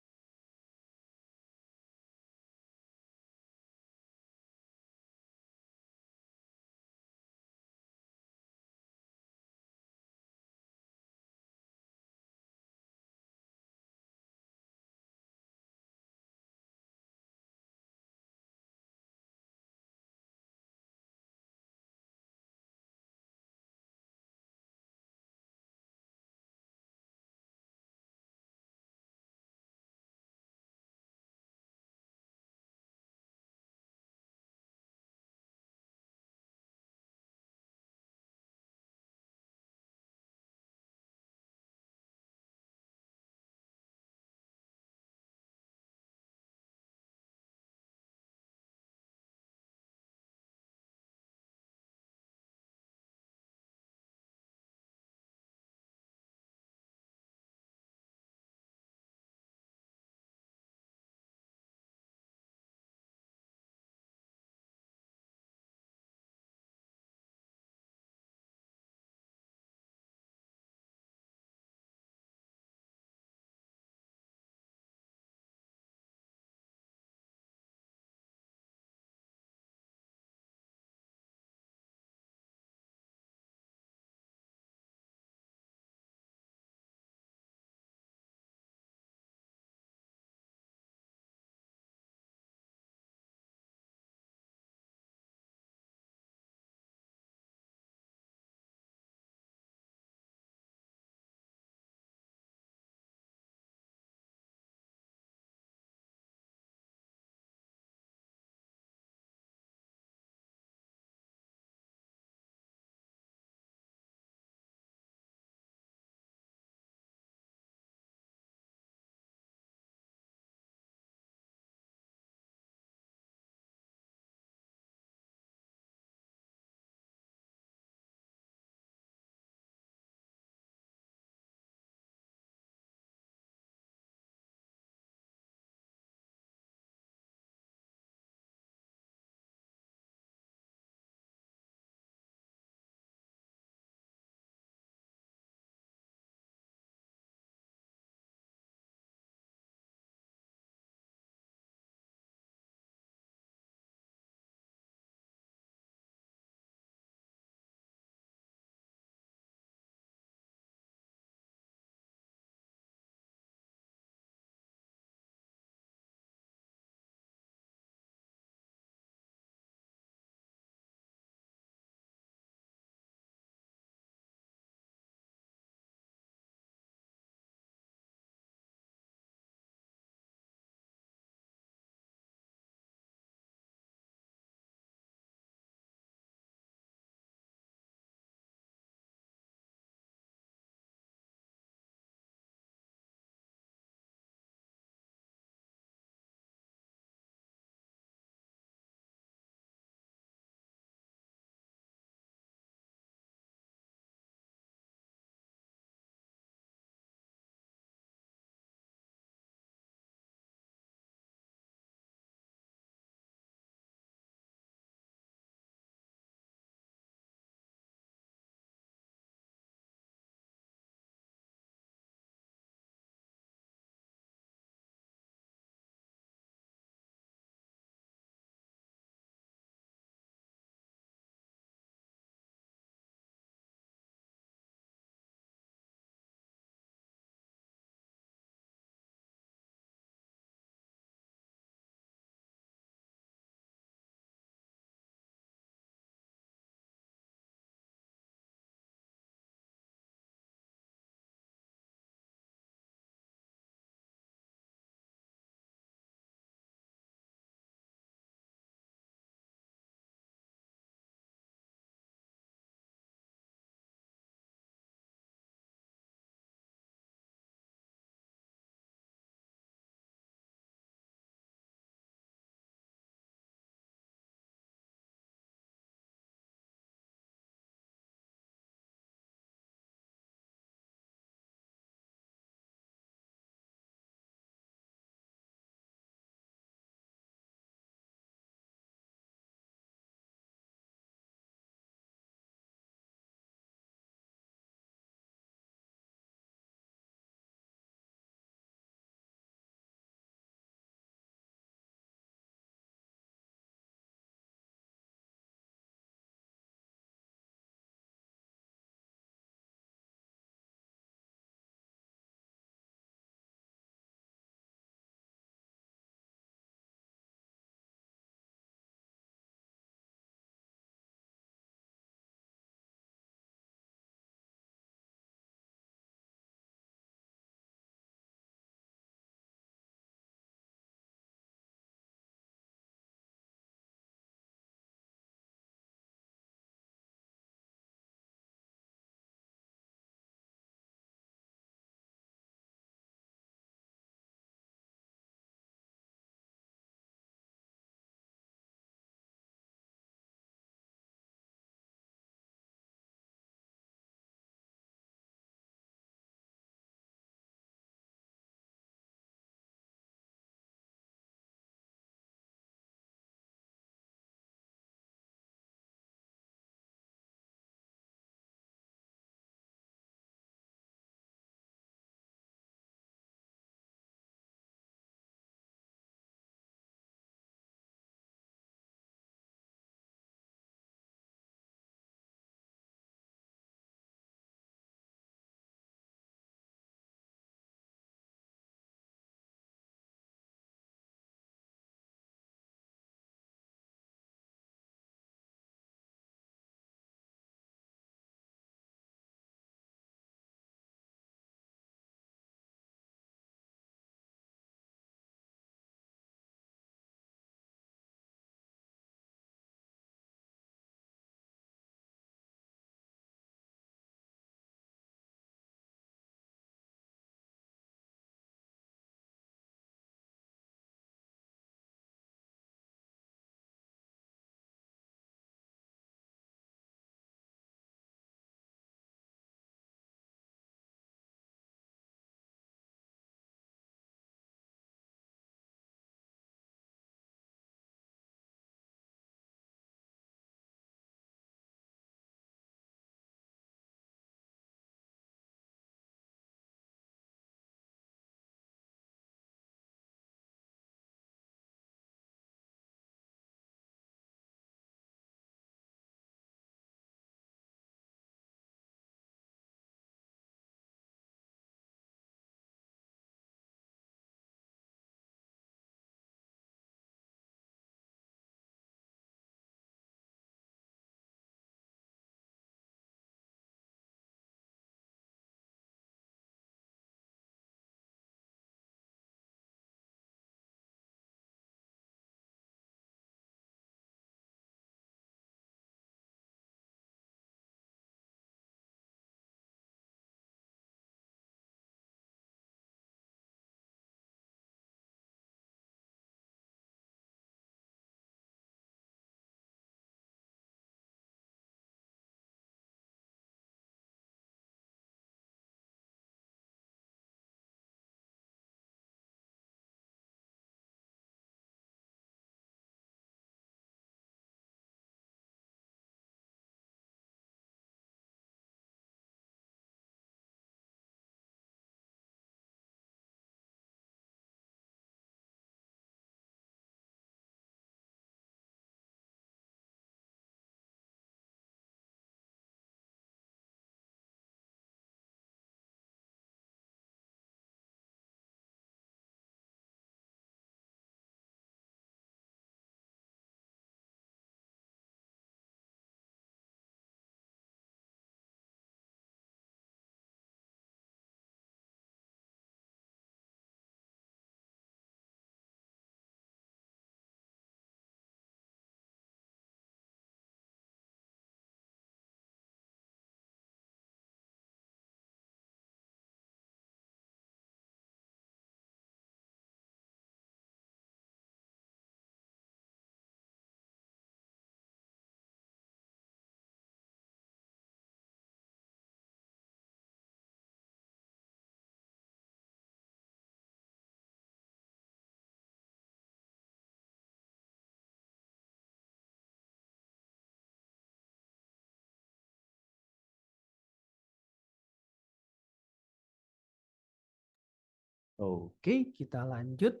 Oke, kita lanjut.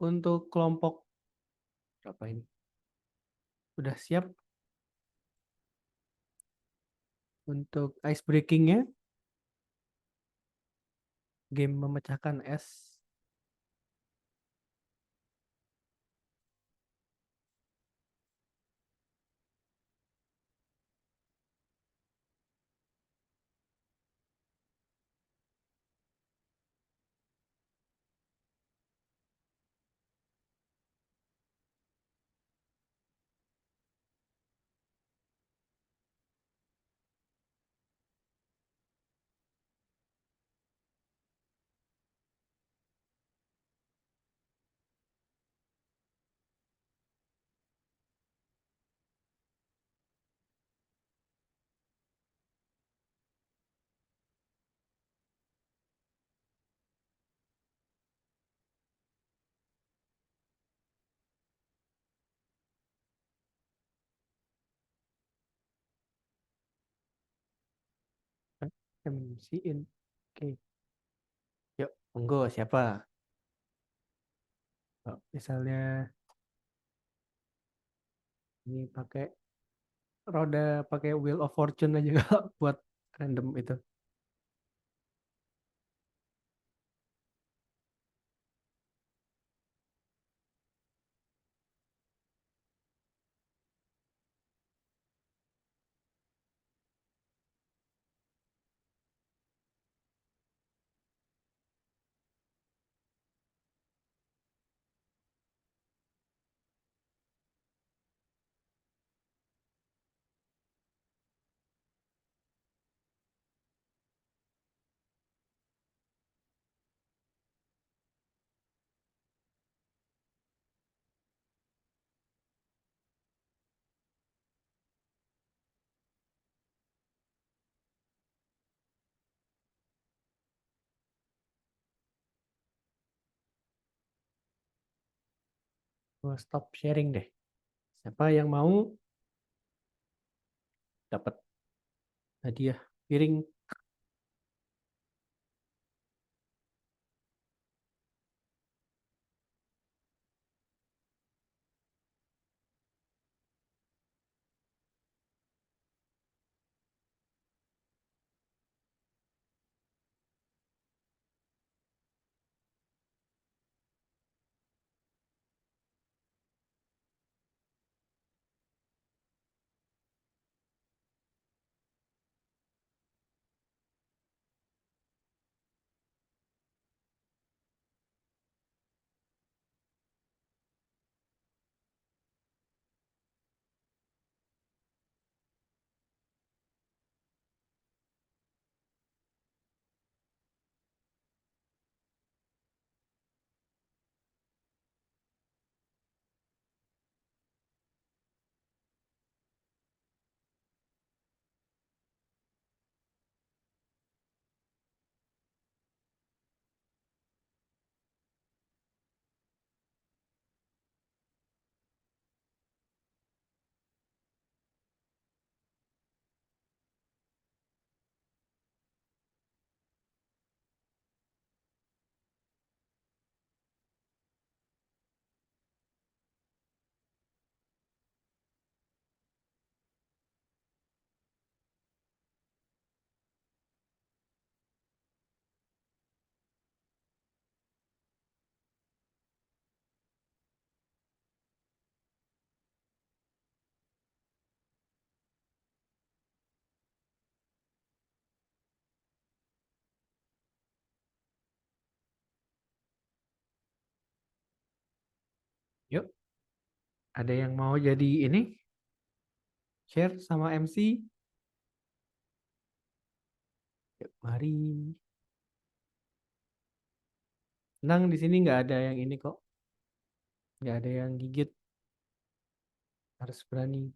Untuk kelompok berapa ini? Udah siap untuk ice breakingnya? Game memecahkan es. MC-in. Oke, yuk, monggo siapa? Oh, misalnya ini pakai roda, pakai Wheel of Fortune aja kalau buat random itu. Gua stop sharing deh. Siapa yang mau dapat hadiah piring? Yuk, ada yang mau jadi ini? Share sama MC? Yuk, mari. Tenang, di sini nggak ada yang ini kok. Nggak ada yang gigit. Harus berani.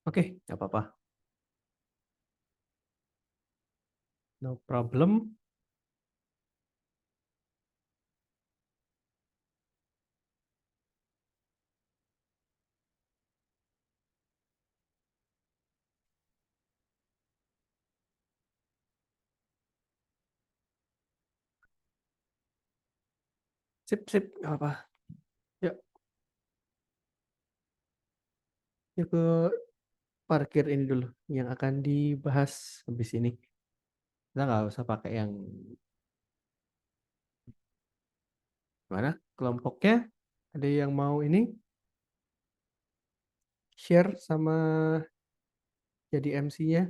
Oke, nggak apa-apa. No problem. Sip, sip, nggak apa. Yuk, yuk ke parkir ini dulu yang akan dibahas habis ini. Kita nggak usah pakai yang mana kelompoknya. Ada yang mau ini share sama jadi MC-nya?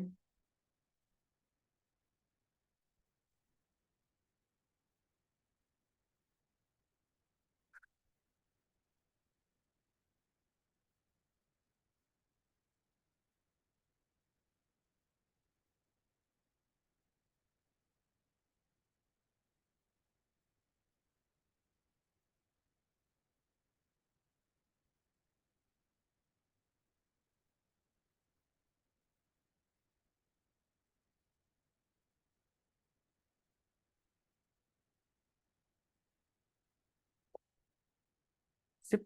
Sip,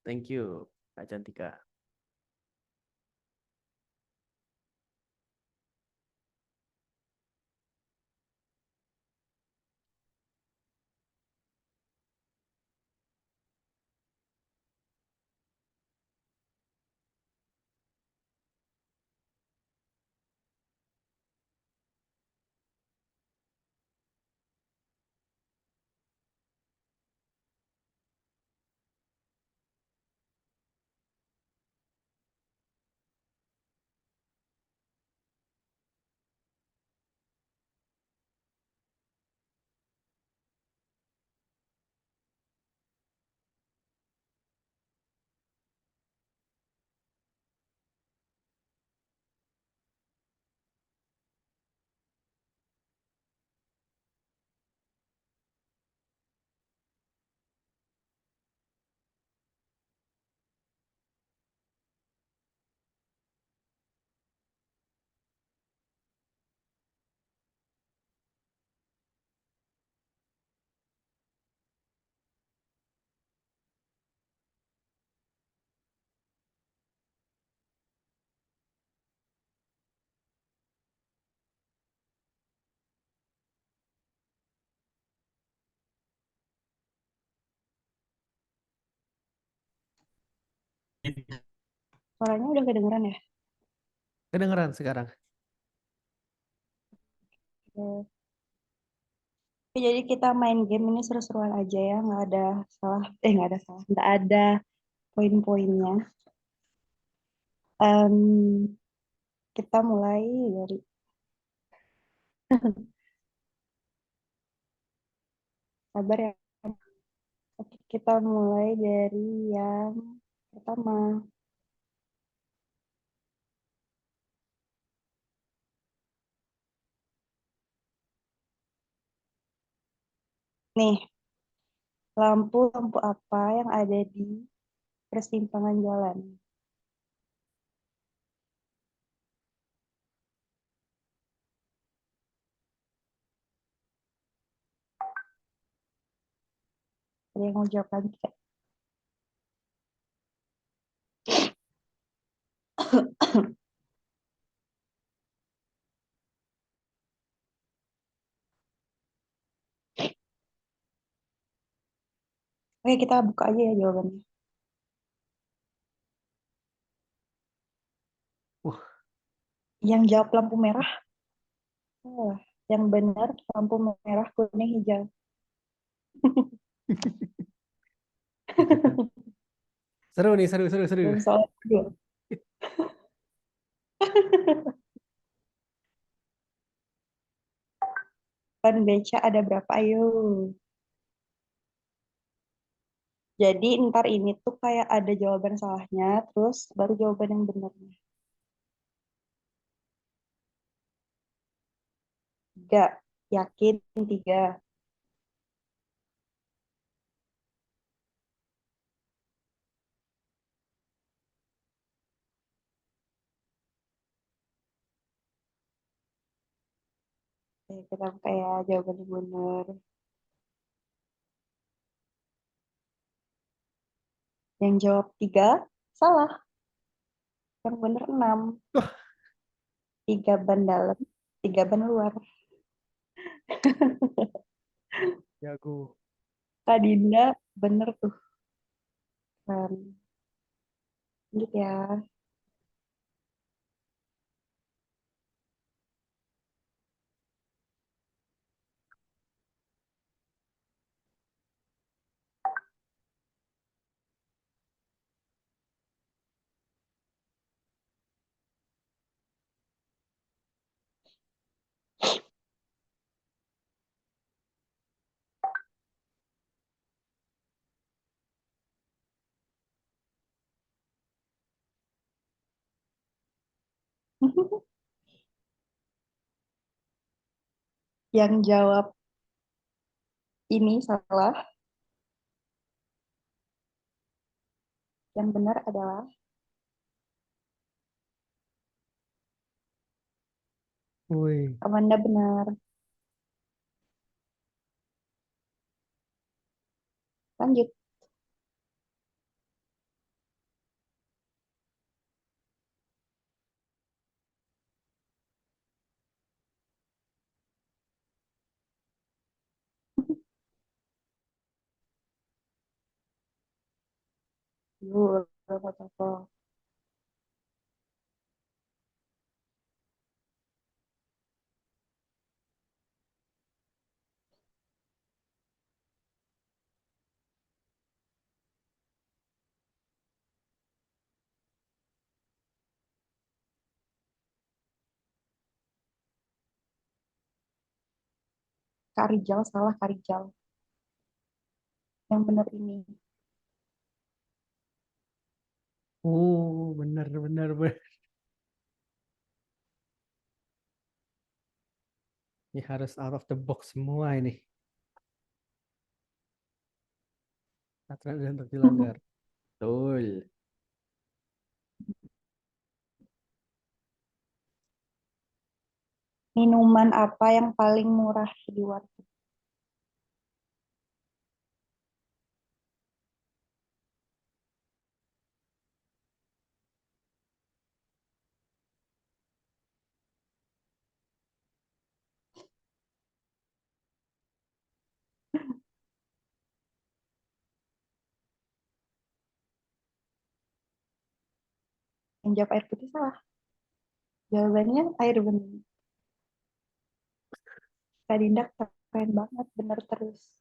thank you, Kak Cantika. Suaranya udah kedengeran ya? Kedengeran sekarang. Oke. Oke, jadi kita main game ini seru-seruan aja ya, nggak ada salah, nggak ada salah, nggak ada poin-poinnya. Em, kita mulai dari, sabar ya. Oke, kita mulai dari yang pertama. Nih, lampu-lampu apa yang ada di persimpangan jalan? Ada yang mau jawab lagi? Kak? Oke, kita buka aja ya jawabannya. Wah, Yang jawab lampu merah, salah. Yang benar lampu merah, kuning, hijau. kita seru nih, seru, seru, seru. Dan soal kedua. Ban beca ada berapa? Ayo. Jadi ntar ini tuh kayak ada jawaban salahnya, terus baru jawaban yang benarnya. Tiga. Yakin tiga. kita kayak jawabannya bener. Yang jawab 3 salah. Yang bener 6. Wah, 3 ban dalam, 3 ban luar. jago. Kak Dinda bener tuh. Kan. Lanjut ya. Yang jawab ini salah. Yang benar adalah Woi, Amanda benar. Lanjut. Yuk, foto-foto. Kak Rijal salah, Kak Rijal. Yang benar ini. bener bener bener. Ini harus out of the box semua ini. Aturan dan untuk dilanggar. Betul. Minuman apa yang paling murah di warteg? Yang jawab air putih salah. Jawabannya air bening. Kak Dinda keren banget, bener terus.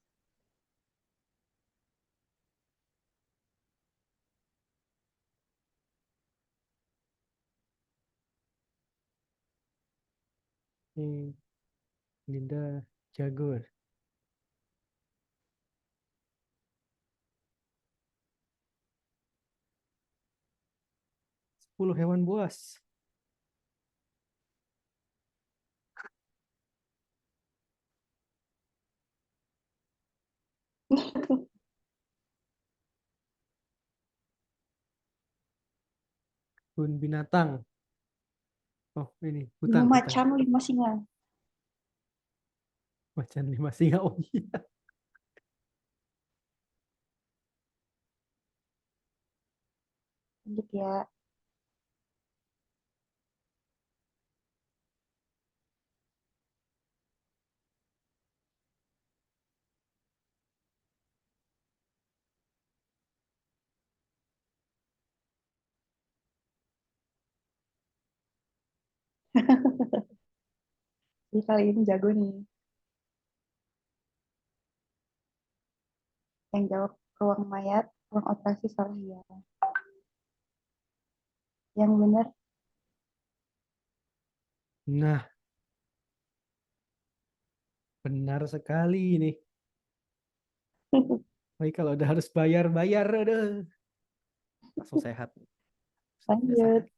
Ini Linda jago. 10 hewan buas. Kebun binatang. Oh, ini 5 hutan, hutan. macan, 5 singa. Macan 5 singa. Oh iya. Lanjut ya. Jadi kali ini jago nih. Yang jawab ruang mayat, ruang operasi salah ya. Yang benar Nah, benar sekali ini. Tapi kalau udah harus bayar-bayar, aduh. Langsung sehat. Tidak lanjut. sehat.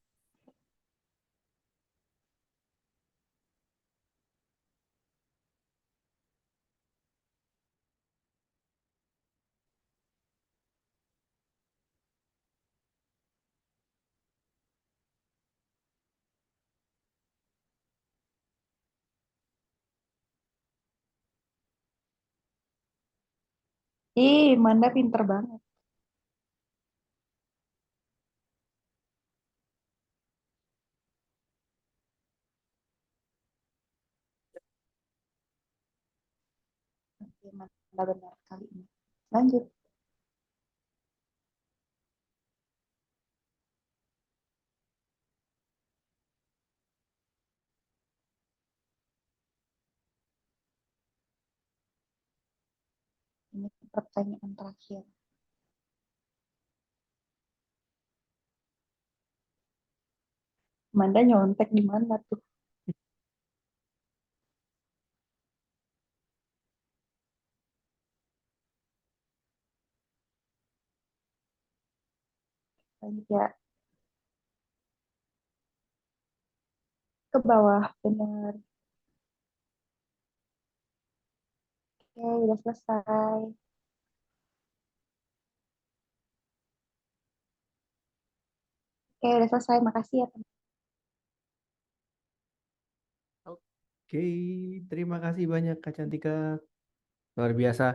Ih, Manda pinter banget. Oke, Manda benar kali ini. Lanjut. Ini pertanyaan terakhir. Manda nyontek di mana tuh? Lanjut ya. Ke bawah, benar. Oke, udah selesai. Oke, udah selesai. Makasih ya, teman. Oke, terima kasih banyak Kak Cantika. Luar biasa.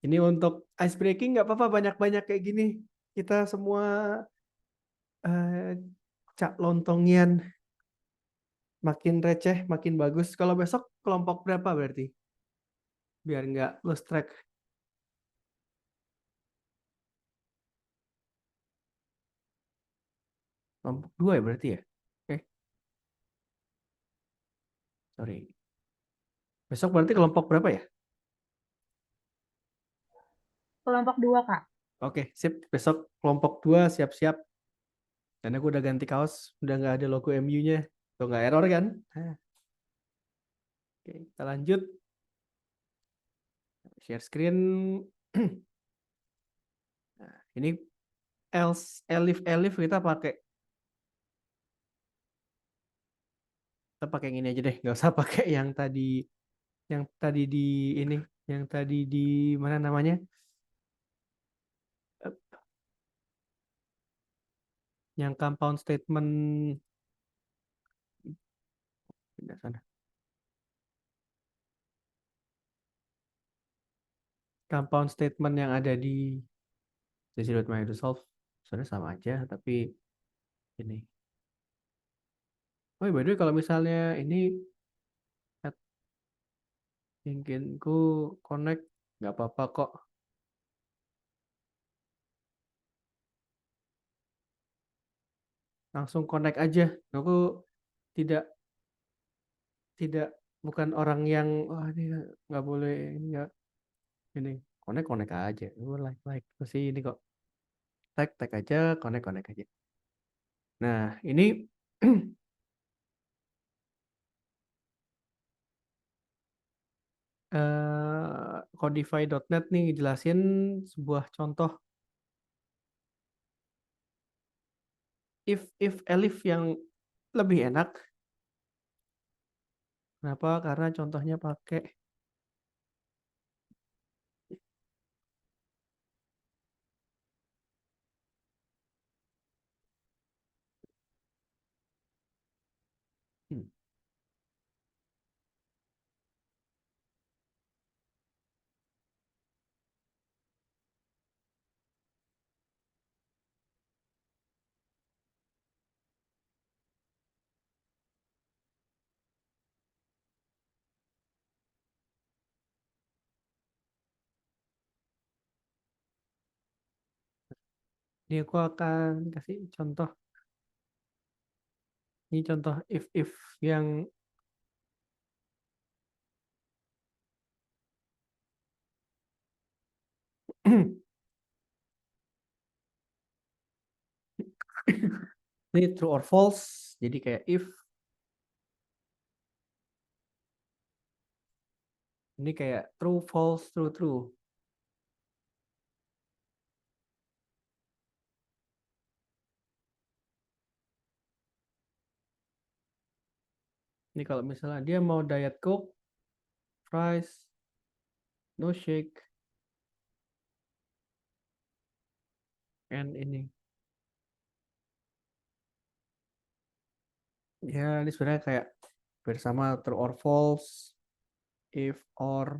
Ini untuk ice breaking nggak apa-apa banyak-banyak kayak gini. Kita semua eh, cak lontongian makin receh, makin bagus. Kalau besok kelompok berapa berarti? Biar nggak lost track. Kelompok 2 ya berarti ya? Oke, sorry. Besok berarti kelompok berapa ya? Kelompok 2, Kak. Oke, sip. Besok kelompok 2 siap-siap. Dan aku udah ganti kaos, udah nggak ada logo MU-nya. Tuh nggak error kan? Nah, oke, kita lanjut. Share screen. Nah, ini else, elif kita pakai yang ini aja deh, nggak usah pakai yang tadi di ini, yang tadi di mana namanya? Eh, Yang compound statement pindah sana. Compound statement yang ada di Microsoft sebenarnya sama aja, tapi ini. Oh, by the way, kalau misalnya ini LinkedIn-ku connect, nggak apa-apa kok. Langsung connect aja. Aku tidak tidak bukan orang yang wah ini nggak boleh ini nggak ini connect aja. Gue like masih ini kok tag aja connect aja. Nah ini Codify.net nih jelasin sebuah contoh if elif yang lebih enak. Kenapa? Karena contohnya pakai hmm, ini aku akan kasih contoh. Ini contoh if yang ini true or false. Jadi kayak if ini kayak true false true. Ini kalau misalnya dia mau diet coke, fries, no shake, and ini. Ya, ini sebenarnya kayak bersama true or false, if or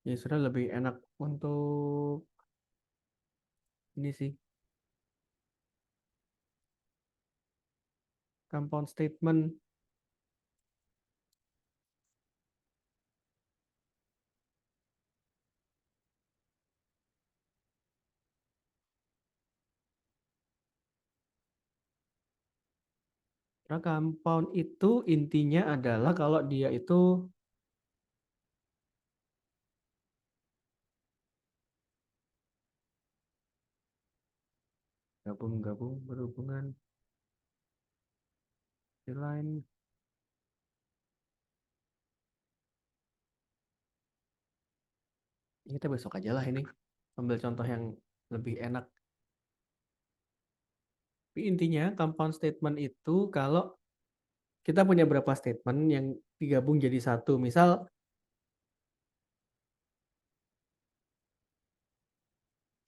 Ya sudah lebih enak untuk ini sih, compound statement. Karena compound itu intinya adalah kalau dia itu gabung-gabung berhubungan di line. Kita besok aja lah ini, ambil contoh yang lebih enak. Tapi intinya compound statement itu kalau kita punya berapa statement yang digabung jadi satu. Misal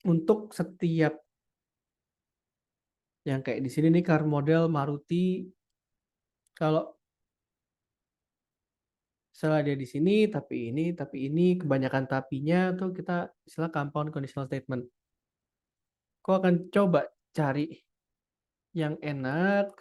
untuk setiap yang kayak di sini nih car model Maruti, kalau setelah dia di sini tapi ini kebanyakan tapinya tuh kita istilah compound conditional statement. Kau akan coba cari yang enak.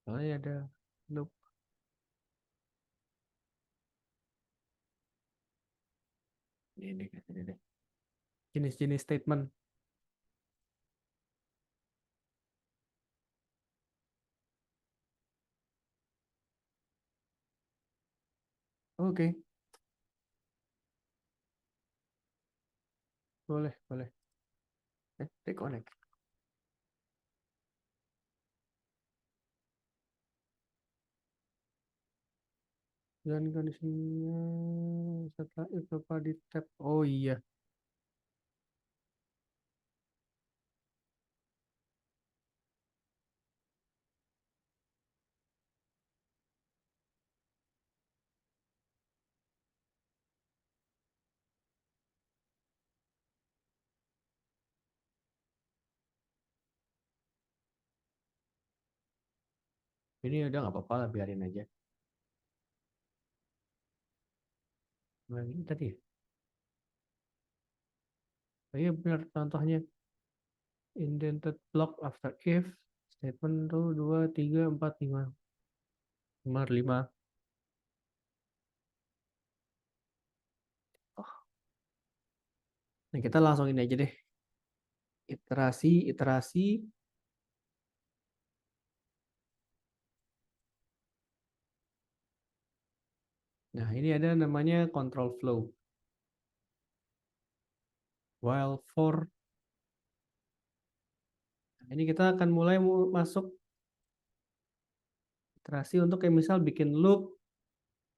Soalnya ada loop ini deh. Jenis-jenis statement. Oke, boleh, boleh. Reconnect. Dan kondisinya setelah itu apa di tab. Oh iya, ini udah nggak apa-apa lah, biarin aja. Nah, ini tadi ya? Oh iya benar contohnya. Indented block after if. Statement tuh 2, 3, 4, 5. 5, 5. Oh, nah kita langsung ini aja deh. Iterasi, iterasi. Nah ini ada namanya control flow. While for. Nah, ini kita akan mulai masuk iterasi untuk kayak misal bikin loop,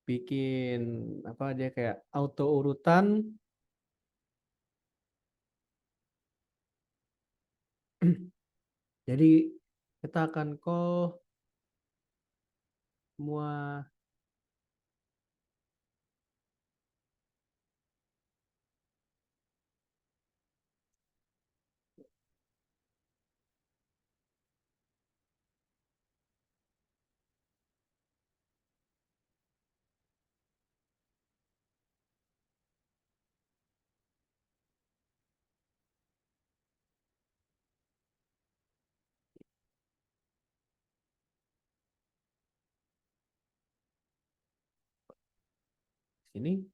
bikin apa dia kayak auto urutan. Jadi kita akan call semua sini.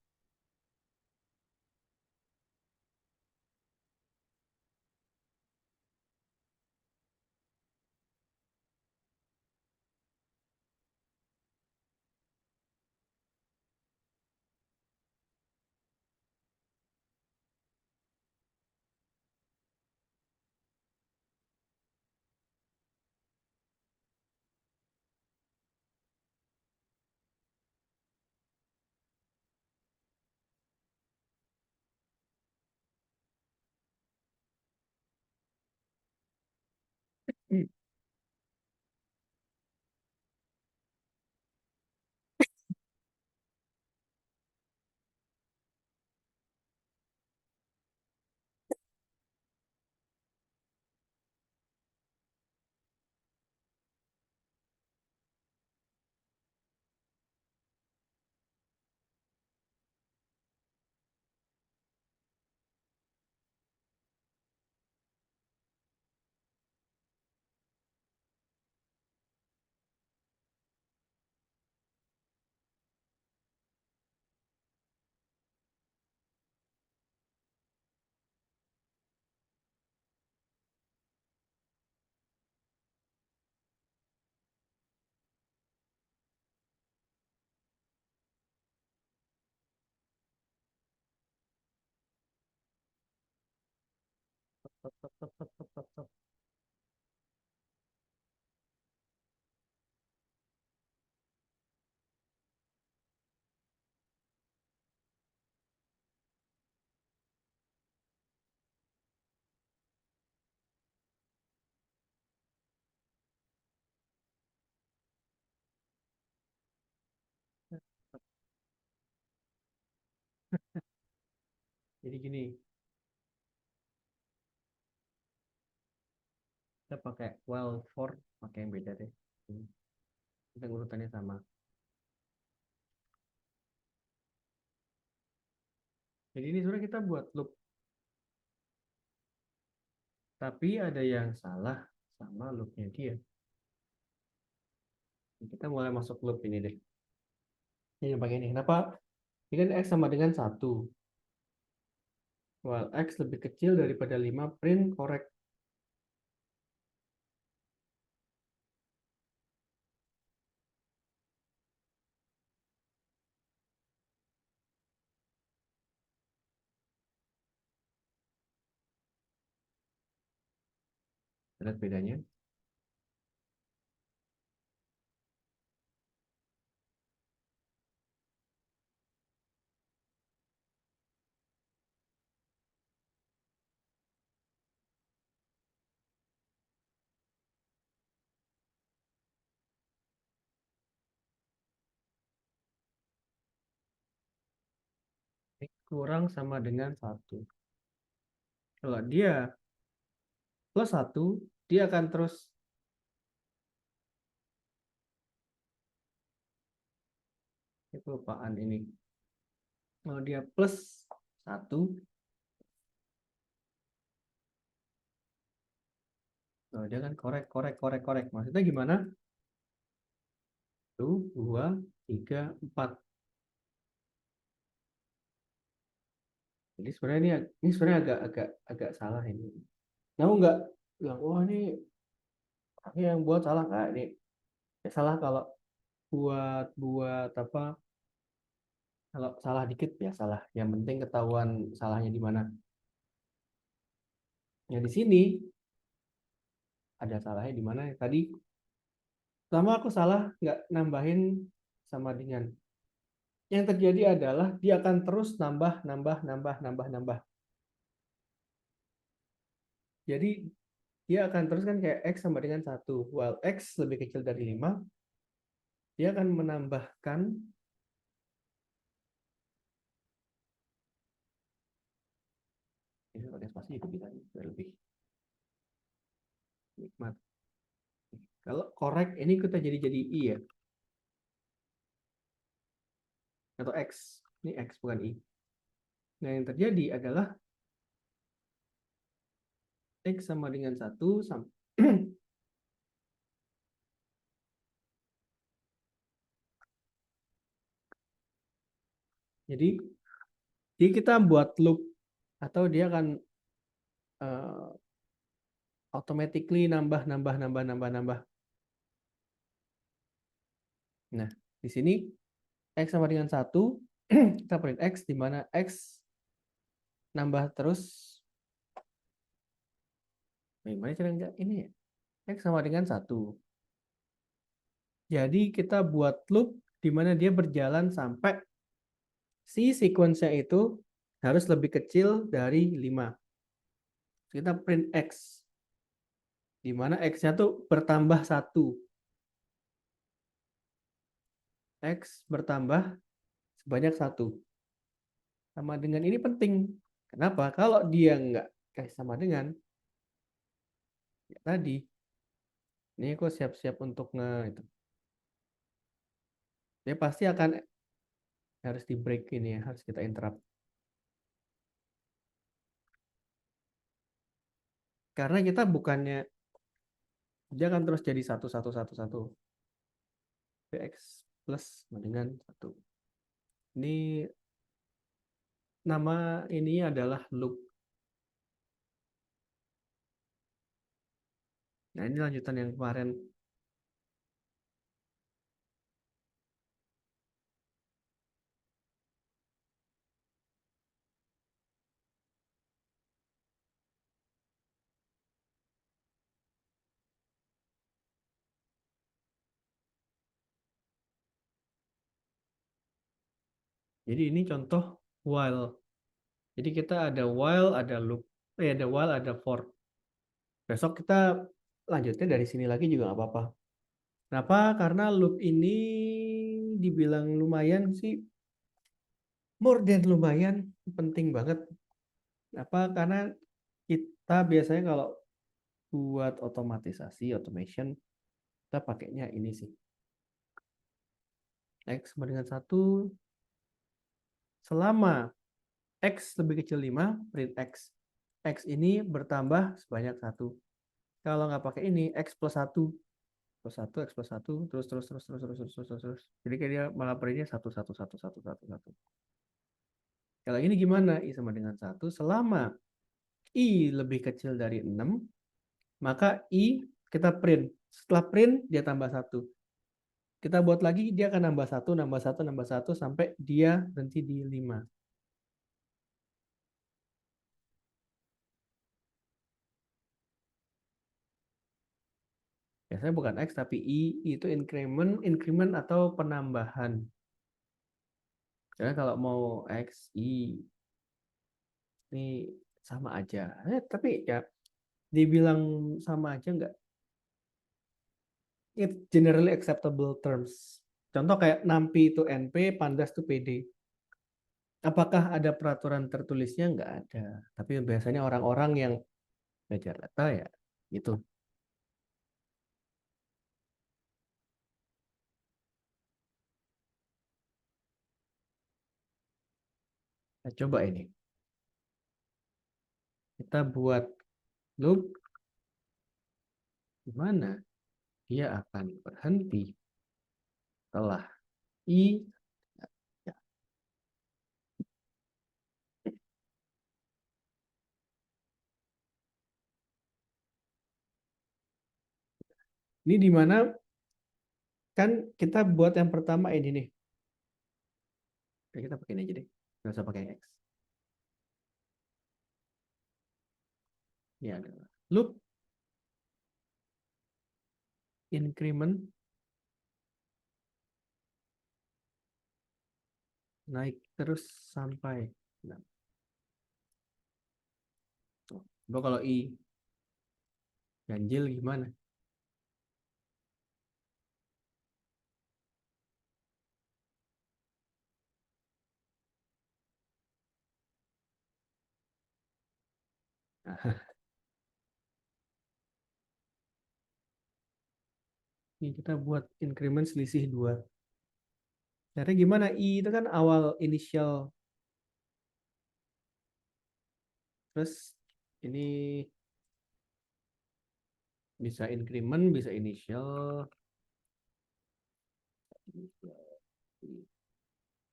Stop, stop, stop, stop, stop, stop, stop. Jadi gini, kita pakai while for, pakai yang beda deh. Kita urutannya sama. Jadi ini sebenarnya kita buat loop, tapi ada yang salah sama loopnya dia. Kita mulai masuk loop ini deh. Ini yang pakai ini. Kenapa? Ini kan X sama dengan 1. While X lebih kecil daripada 5, print correct. Lihat bedanya. X kurang sama dengan 1. Kalau dia plus 1, dia akan terus kelupaan ini. Kalau dia plus 1, oh, dia kan korek, korek, korek, korek. Maksudnya gimana? 1, 2, 3, 4. Jadi sebenarnya ini sebenarnya agak salah ini. Nah, nggak bilang, wah ini yang buat salah nggak ini? Ya, salah kalau buat buat apa? Kalau salah dikit ya salah. Yang penting ketahuan salahnya di mana. Ya di sini ada salahnya di mana? Tadi pertama aku salah nggak nambahin sama dengan. Yang terjadi adalah dia akan terus nambah, nambah, nambah, nambah, nambah. Jadi dia akan terus kan kayak X sama dengan 1. While X lebih kecil dari 5, dia akan menambahkan ini pakai spasi itu bisa lebih nikmat. Kalau korek ini kita jadi I ya. Atau X. Ini X bukan I. Nah, yang terjadi adalah X sama dengan 1 sama jadi kita buat loop atau dia akan uh, automatically nambah, nambah, nambah, nambah, nambah. Nah, di sini X sama dengan 1, kita print X, di mana X nambah terus. Gimana cara enggak ini ya? X sama dengan 1. Jadi kita buat loop di mana dia berjalan sampai si sequence-nya itu harus lebih kecil dari 5. Kita print X. Di mana X-nya tuh bertambah 1. X bertambah sebanyak 1. Sama dengan ini penting. Kenapa? Kalau dia nggak kayak sama dengan ya tadi, ini aku siap-siap untuk itu. Dia pasti akan harus di break ini ya, harus kita interrupt. Karena kita bukannya dia akan terus jadi 1, 1, 1, 1. X plus sama dengan 1. Ini nama ini adalah loop. Nah, ini lanjutan yang kemarin. Jadi ini contoh while. Jadi kita ada while, ada loop, ada while, ada for. Besok kita lanjutnya dari sini lagi juga nggak apa-apa. Kenapa? Karena loop ini dibilang lumayan sih, more than lumayan, penting banget. Apa? Karena kita biasanya kalau buat otomatisasi, automation, kita pakainya ini sih. X sama dengan 1, selama X lebih kecil 5, print X. X ini bertambah sebanyak 1. Kalau nggak pakai ini, X plus 1. Plus 1, X plus 1, terus. Jadi kayak dia malah printnya 1, 1, 1, 1, 1, 1. Kalau ini gimana? I sama dengan 1. Selama I lebih kecil dari 6, maka I kita print. Setelah print, dia tambah 1. Kita buat lagi, dia akan nambah 1, nambah 1, nambah 1, sampai dia berhenti di 5. Biasanya bukan X, tapi I itu increment atau penambahan. Karena kalau mau X, I, ini sama aja. Tapi ya, dibilang sama aja nggak? It generally acceptable terms. Contoh kayak NAMPI itu NP, PANDAS itu PD. Apakah ada peraturan tertulisnya? Nggak ada. Tapi biasanya orang-orang yang belajar data ya gitu. Nah, coba ini. Kita buat loop di mana dia akan berhenti setelah I. Ya. Ini di mana kan kita buat yang pertama ini nih. Oke, kita pakai ini aja deh. Nggak usah pakai X. Ini adalah loop increment naik terus sampai 6. Coba kalau I ganjil gimana? Nah, ini kita buat increment selisih 2. Caranya gimana? I itu kan awal initial. Terus ini bisa increment, bisa initial.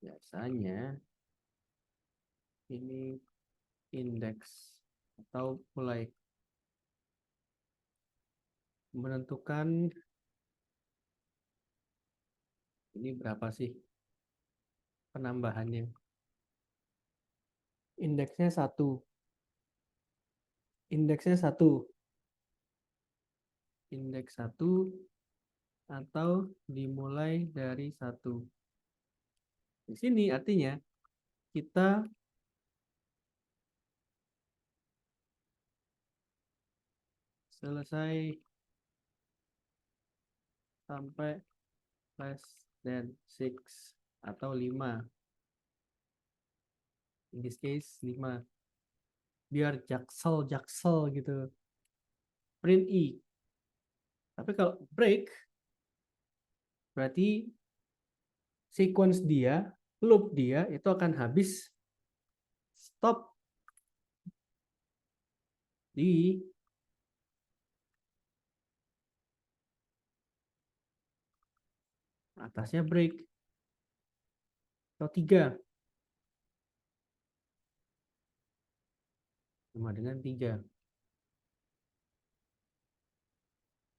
Biasanya ini indeks atau mulai menentukan ini berapa sih penambahannya. Indeksnya 1. Indeksnya 1. Indeks 1 atau dimulai dari 1. Di sini artinya kita selesai sampai less than 6 atau 5. In this case 5. Biar jaksel gitu. Print I. Tapi kalau break berarti sequence dia, loop dia itu akan habis stop di atasnya break atau 3 sama dengan 3.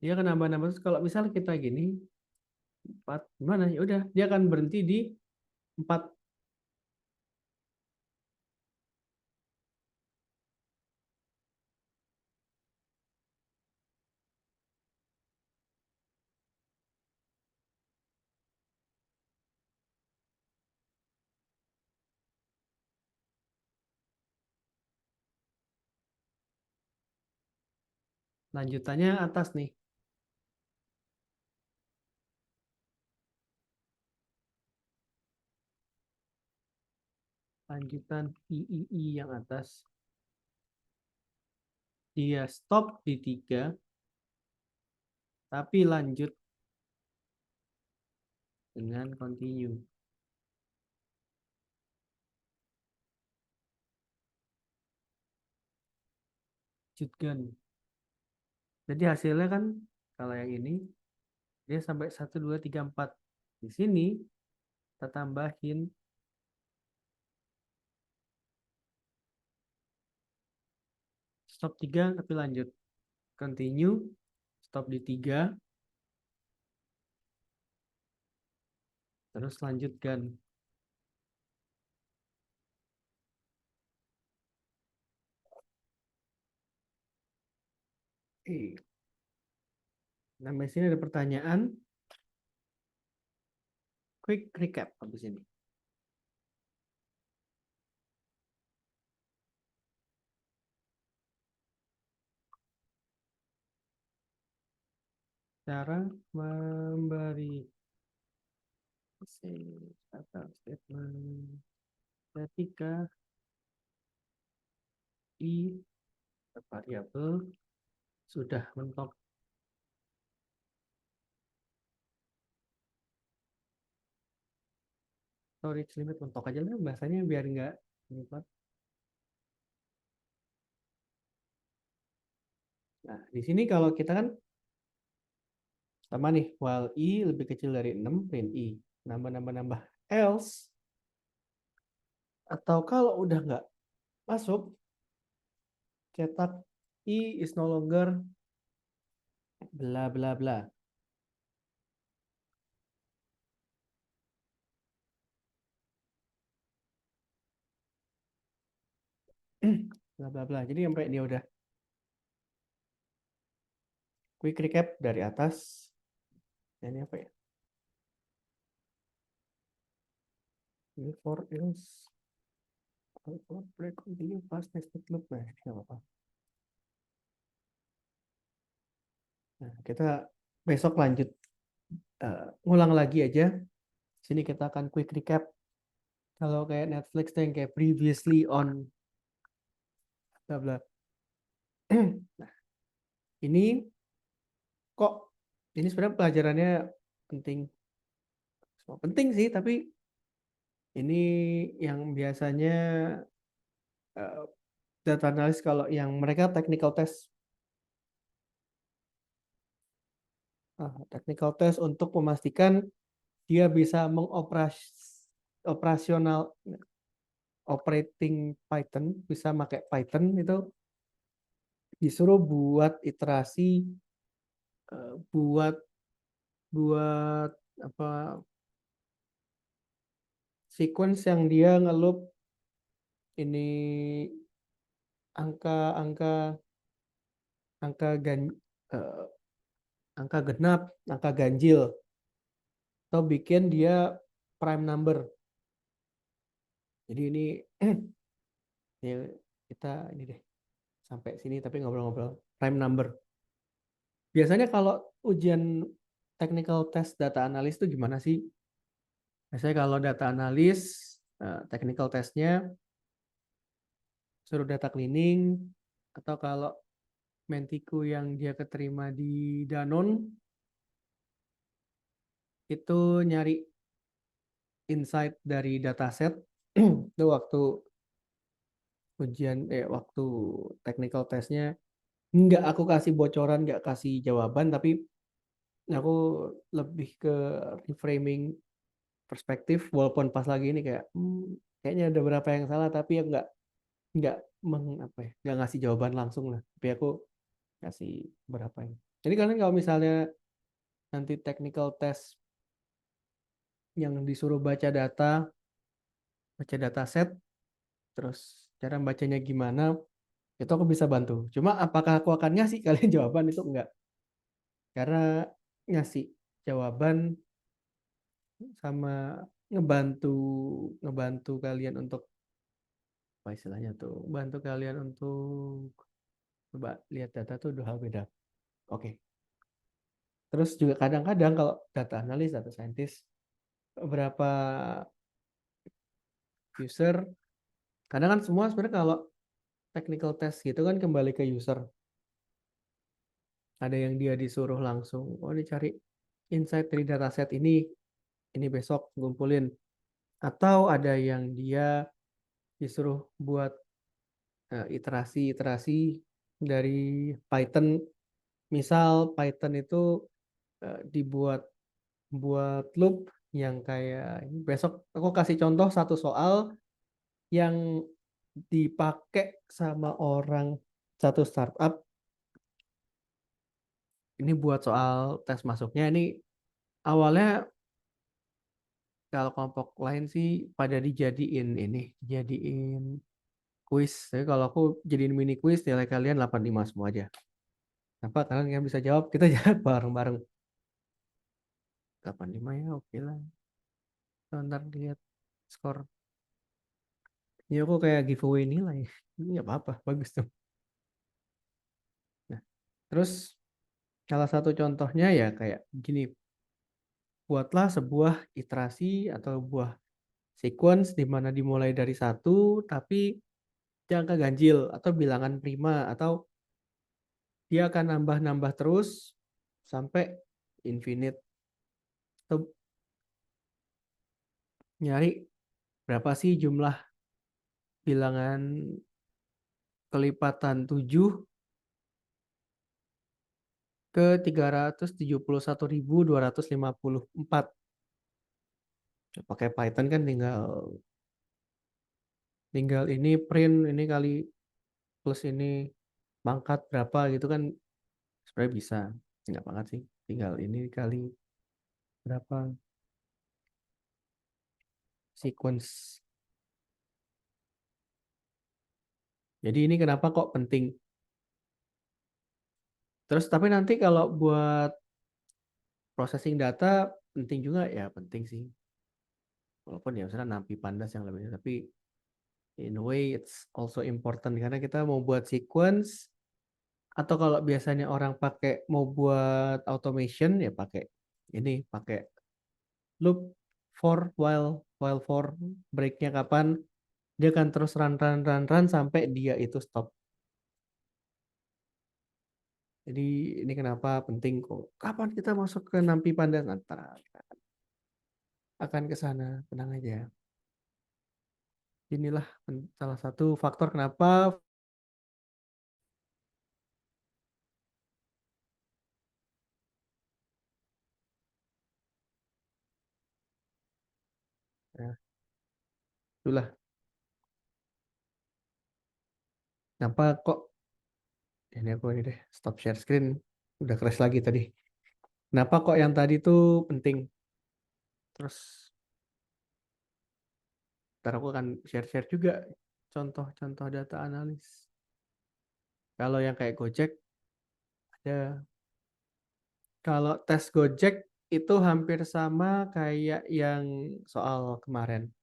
Dia akan nambah-nambah terus. Kalau misalnya kita gini 4 gimana? Ya udah, dia akan berhenti di 4. Lanjutannya atas nih. Lanjutan III yang atas. Dia stop di 3, tapi lanjut dengan continue. Lanjutkan. Jadi hasilnya kan kalau yang ini dia sampai 1, 2, 3, 4. Di sini kita tambahin stop 3 tapi lanjut. Continue, stop di 3, terus lanjutkan. Nah, di sini ada pertanyaan. Quick recap habis ini. Cara memberi atau statement ketika I variabel sudah mentok. Storage limit mentok aja lah bahasanya biar nggak lupa. Nah, di sini kalau kita kan sama nih, while I lebih kecil dari 6, print I. Nambah-nambah-nambah. Else, atau kalau udah nggak masuk, cetak I is no longer bla bla bla. Bla bla bla. Jadi sampai dia udah quick recap dari atas. Ini apa ya? Ini for else. For break continue past next loop. Nah, ini nggak apa-apa. Nah, kita besok lanjut ngulang lagi aja. Sini kita akan quick recap. Kalau kayak Netflix yang kayak previously on bla bla. Nah, ini kok ini sebenarnya pelajarannya penting. Semua penting sih, tapi ini yang biasanya data analis kalau yang mereka technical test. Technical test untuk memastikan dia bisa operasional operating Python, bisa pakai Python itu disuruh buat iterasi, buat apa sequence yang dia ngelup ini angka genap, angka ganjil, atau bikin dia prime number. Jadi ini ya kita ini deh sampai sini tapi ngobrol-ngobrol prime number. Biasanya kalau ujian technical test data analis itu gimana sih? Biasanya kalau data analis technical testnya suruh data cleaning, atau kalau Mentiku yang dia keterima di Danone itu nyari insight dari dataset. Itu waktu ujian waktu technical testnya nggak aku kasih bocoran, nggak kasih jawaban, tapi aku lebih ke reframing perspektif, walaupun pas lagi ini kayak kayaknya ada berapa yang salah, tapi ya nggak nggak ngasih jawaban langsung lah, tapi aku kasih berapa ini. Jadi kalian kalau misalnya nanti technical test yang disuruh baca data set, terus cara bacanya gimana, itu aku bisa bantu. Cuma apakah aku akan ngasih kalian jawaban itu enggak? Karena ngasih jawaban sama ngebantu ngebantu kalian untuk apa istilahnya tuh, bantu kalian untuk coba lihat data tuh dua hal beda. Oke. Terus juga kadang-kadang kalau data analis, data scientist, beberapa user, kadang kan semua sebenarnya kalau technical test gitu kan kembali ke user. Ada yang dia disuruh langsung, oh ini cari insight dari dataset ini besok ngumpulin. Atau ada yang dia disuruh buat iterasi-iterasi dari Python. Misal Python itu dibuat buat loop yang kayak besok aku kasih contoh satu soal yang dipakai sama orang satu startup. Ini buat soal tes masuknya. Ini awalnya kalau kelompok lain sih pada dijadiin kuis. Tapi kalau aku jadiin mini kuis, nilai kalian 85 semua aja. Kenapa? Karena kalian bisa jawab, kita jawab bareng-bareng. 85 ya, oke lah. Ntar lihat skor. Ini aku kayak giveaway nilai. Ini nggak apa-apa, bagus tuh. Nah, terus salah satu contohnya ya kayak gini. Buatlah sebuah iterasi atau buah sequence di mana dimulai dari satu, tapi jangka ganjil atau bilangan prima, atau dia akan nambah-nambah terus sampai infinite. Atau nyari berapa sih jumlah bilangan kelipatan 7 ke 371.254. Pakai Python kan tinggal tinggal ini print ini kali plus ini pangkat berapa gitu kan sebenarnya bisa. Nggak banget sih. Tinggal ini kali berapa sequence. Jadi ini kenapa kok penting. Terus tapi nanti kalau buat processing data penting juga ya, penting sih. Walaupun ya misalnya nampi pandas yang lebih, tapi in a way it's also important karena kita mau buat sequence, atau kalau biasanya orang pakai mau buat automation ya pakai loop for while for, breaknya kapan, dia akan terus run sampai dia itu stop. Jadi ini kenapa penting kok. Kapan kita masuk ke nampi pandas, antara akan ke sana, tenang aja. Inilah salah satu faktor kenapa ya, itulah kenapa kok ini aku ini deh stop share screen, udah crash lagi tadi. Kenapa kok yang tadi tuh penting? Terus ntar aku akan share-share juga contoh-contoh data analis. Kalau yang kayak Gojek ada, kalau tes Gojek itu hampir sama kayak yang soal kemarin.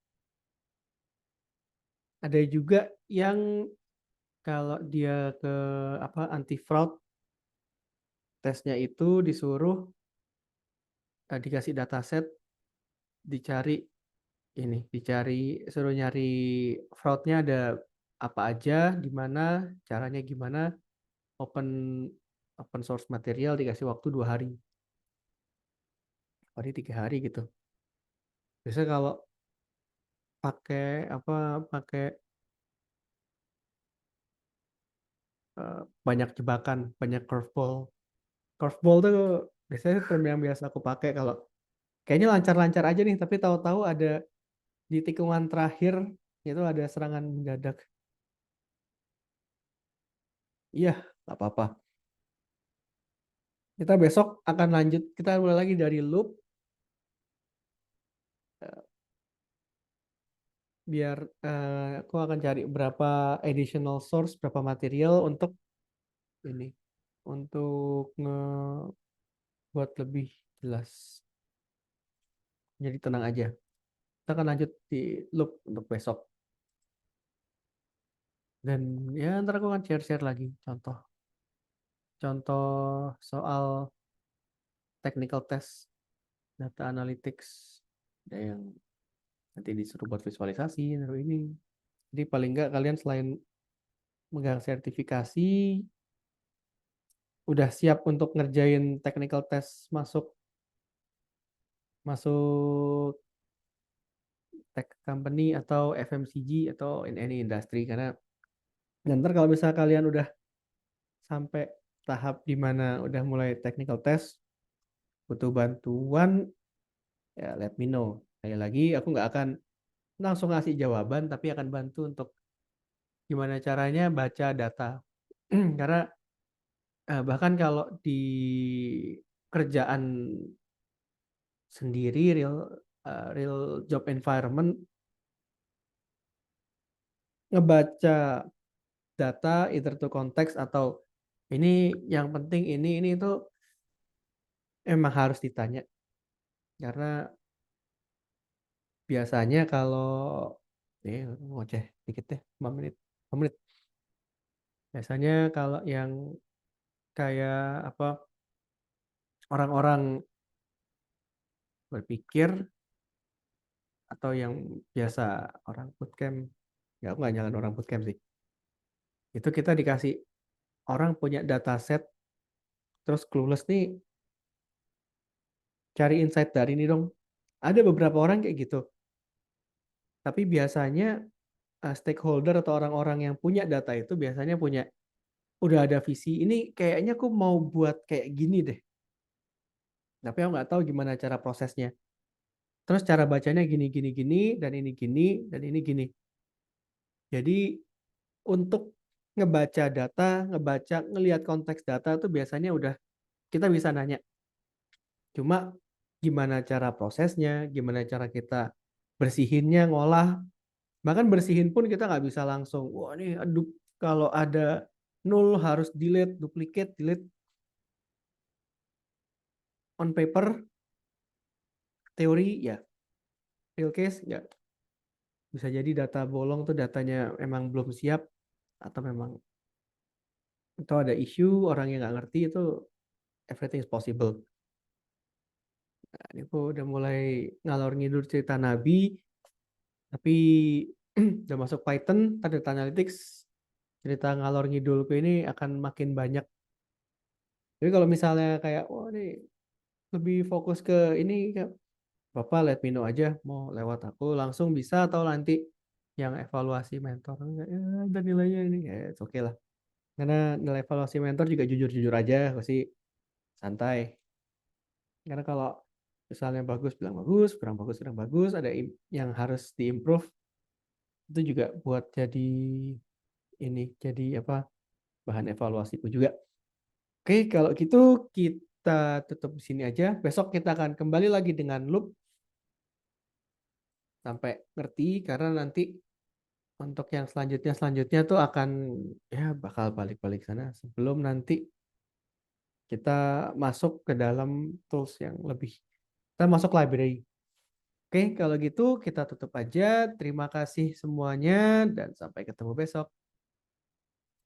Ada juga yang kalau dia ke anti fraud, tesnya itu disuruh dikasih dataset, dicari suruh nyari fraudnya ada apa aja, di mana caranya gimana, open open source material, dikasih waktu 2 hari, 3 hari gitu. Biasanya kalau pakai pakai banyak jebakan, banyak curveball. Curveball tuh biasanya term yang biasa aku pakai kalau kayaknya lancar-lancar aja nih, tapi tahu-tahu ada di tikungan terakhir itu ada serangan mendadak. Iya, nggak apa-apa. Kita besok akan lanjut, kita mulai lagi dari loop, biar aku akan cari berapa additional source, berapa material untuk ini, untuk buat lebih jelas. Jadi tenang aja. Kita akan lanjut di loop untuk besok. Dan ya ntar aku akan share-share lagi contoh. contoh soal technical test, data analytics, ada yang nanti disuruh buat visualisasi, naruh ini. Jadi paling nggak kalian selain megang sertifikasi, udah siap untuk ngerjain technical test masuk tech company atau FMCG atau in any industry. Karena nanti kalau misalnya kalian udah sampai tahap di mana udah mulai technical test, butuh bantuan, ya let me know. Sekali lagi, aku nggak akan langsung ngasih jawaban, tapi akan bantu untuk gimana caranya baca data. Karena bahkan kalau di kerjaan sendiri, real job environment, ngebaca data either to konteks atau ini yang penting ini itu emang harus ditanya. Karena biasanya kalau ngoceh dikit deh, 5 menit. 5 menit. Biasanya kalau yang kayak apa, orang-orang berpikir atau yang biasa orang bootcamp, ya aku nggak nyalain orang bootcamp sih. Itu kita dikasih orang punya dataset, terus clueless nih, cari insight dari ini dong. Ada beberapa orang kayak gitu. Tapi biasanya stakeholder atau orang-orang yang punya data itu biasanya udah ada visi. Ini kayaknya aku mau buat kayak gini deh. Tapi aku nggak tahu gimana cara prosesnya. Terus cara bacanya gini, gini, gini, dan ini gini, dan ini gini. Jadi untuk ngebaca data, ngelihat konteks data itu biasanya udah kita bisa nanya. Cuma gimana cara prosesnya, gimana cara kita bersihinnya, ngolah. Bahkan bersihin pun kita nggak bisa langsung, wah ini aduh, kalau ada nol harus delete, duplicate, delete. On paper, teori ya, real case ya. Bisa jadi data bolong tuh datanya emang belum siap, atau memang itu ada isu, orang yang nggak ngerti itu, everything is possible. Nah, ini aku udah mulai ngalor ngidul cerita Nabi, tapi udah masuk Python, tadi data analytics, cerita ngalor ngidulku ini akan makin banyak. Jadi kalau misalnya kayak, oh ini lebih fokus ke ini, Bapak let me know aja, mau lewat aku langsung bisa atau nanti yang evaluasi mentor enggak ya, ada nilainya ini ya oke okay lah. Karena nilai evaluasi mentor juga jujur-jujur aja, pasti santai. Karena kalau misalnya bagus bilang bagus, kurang bagus, ada yang harus diimprove, itu juga buat jadi apa, bahan evaluasiku juga. Oke, kalau gitu kita tutup di sini aja. Besok kita akan kembali lagi dengan loop sampai ngerti, karena nanti untuk yang selanjutnya tuh akan ya bakal balik-balik sana sebelum nanti kita masuk ke dalam tools yang lebih, kita masuk library. Oke, kalau gitu kita tutup aja. Terima kasih semuanya dan sampai ketemu besok.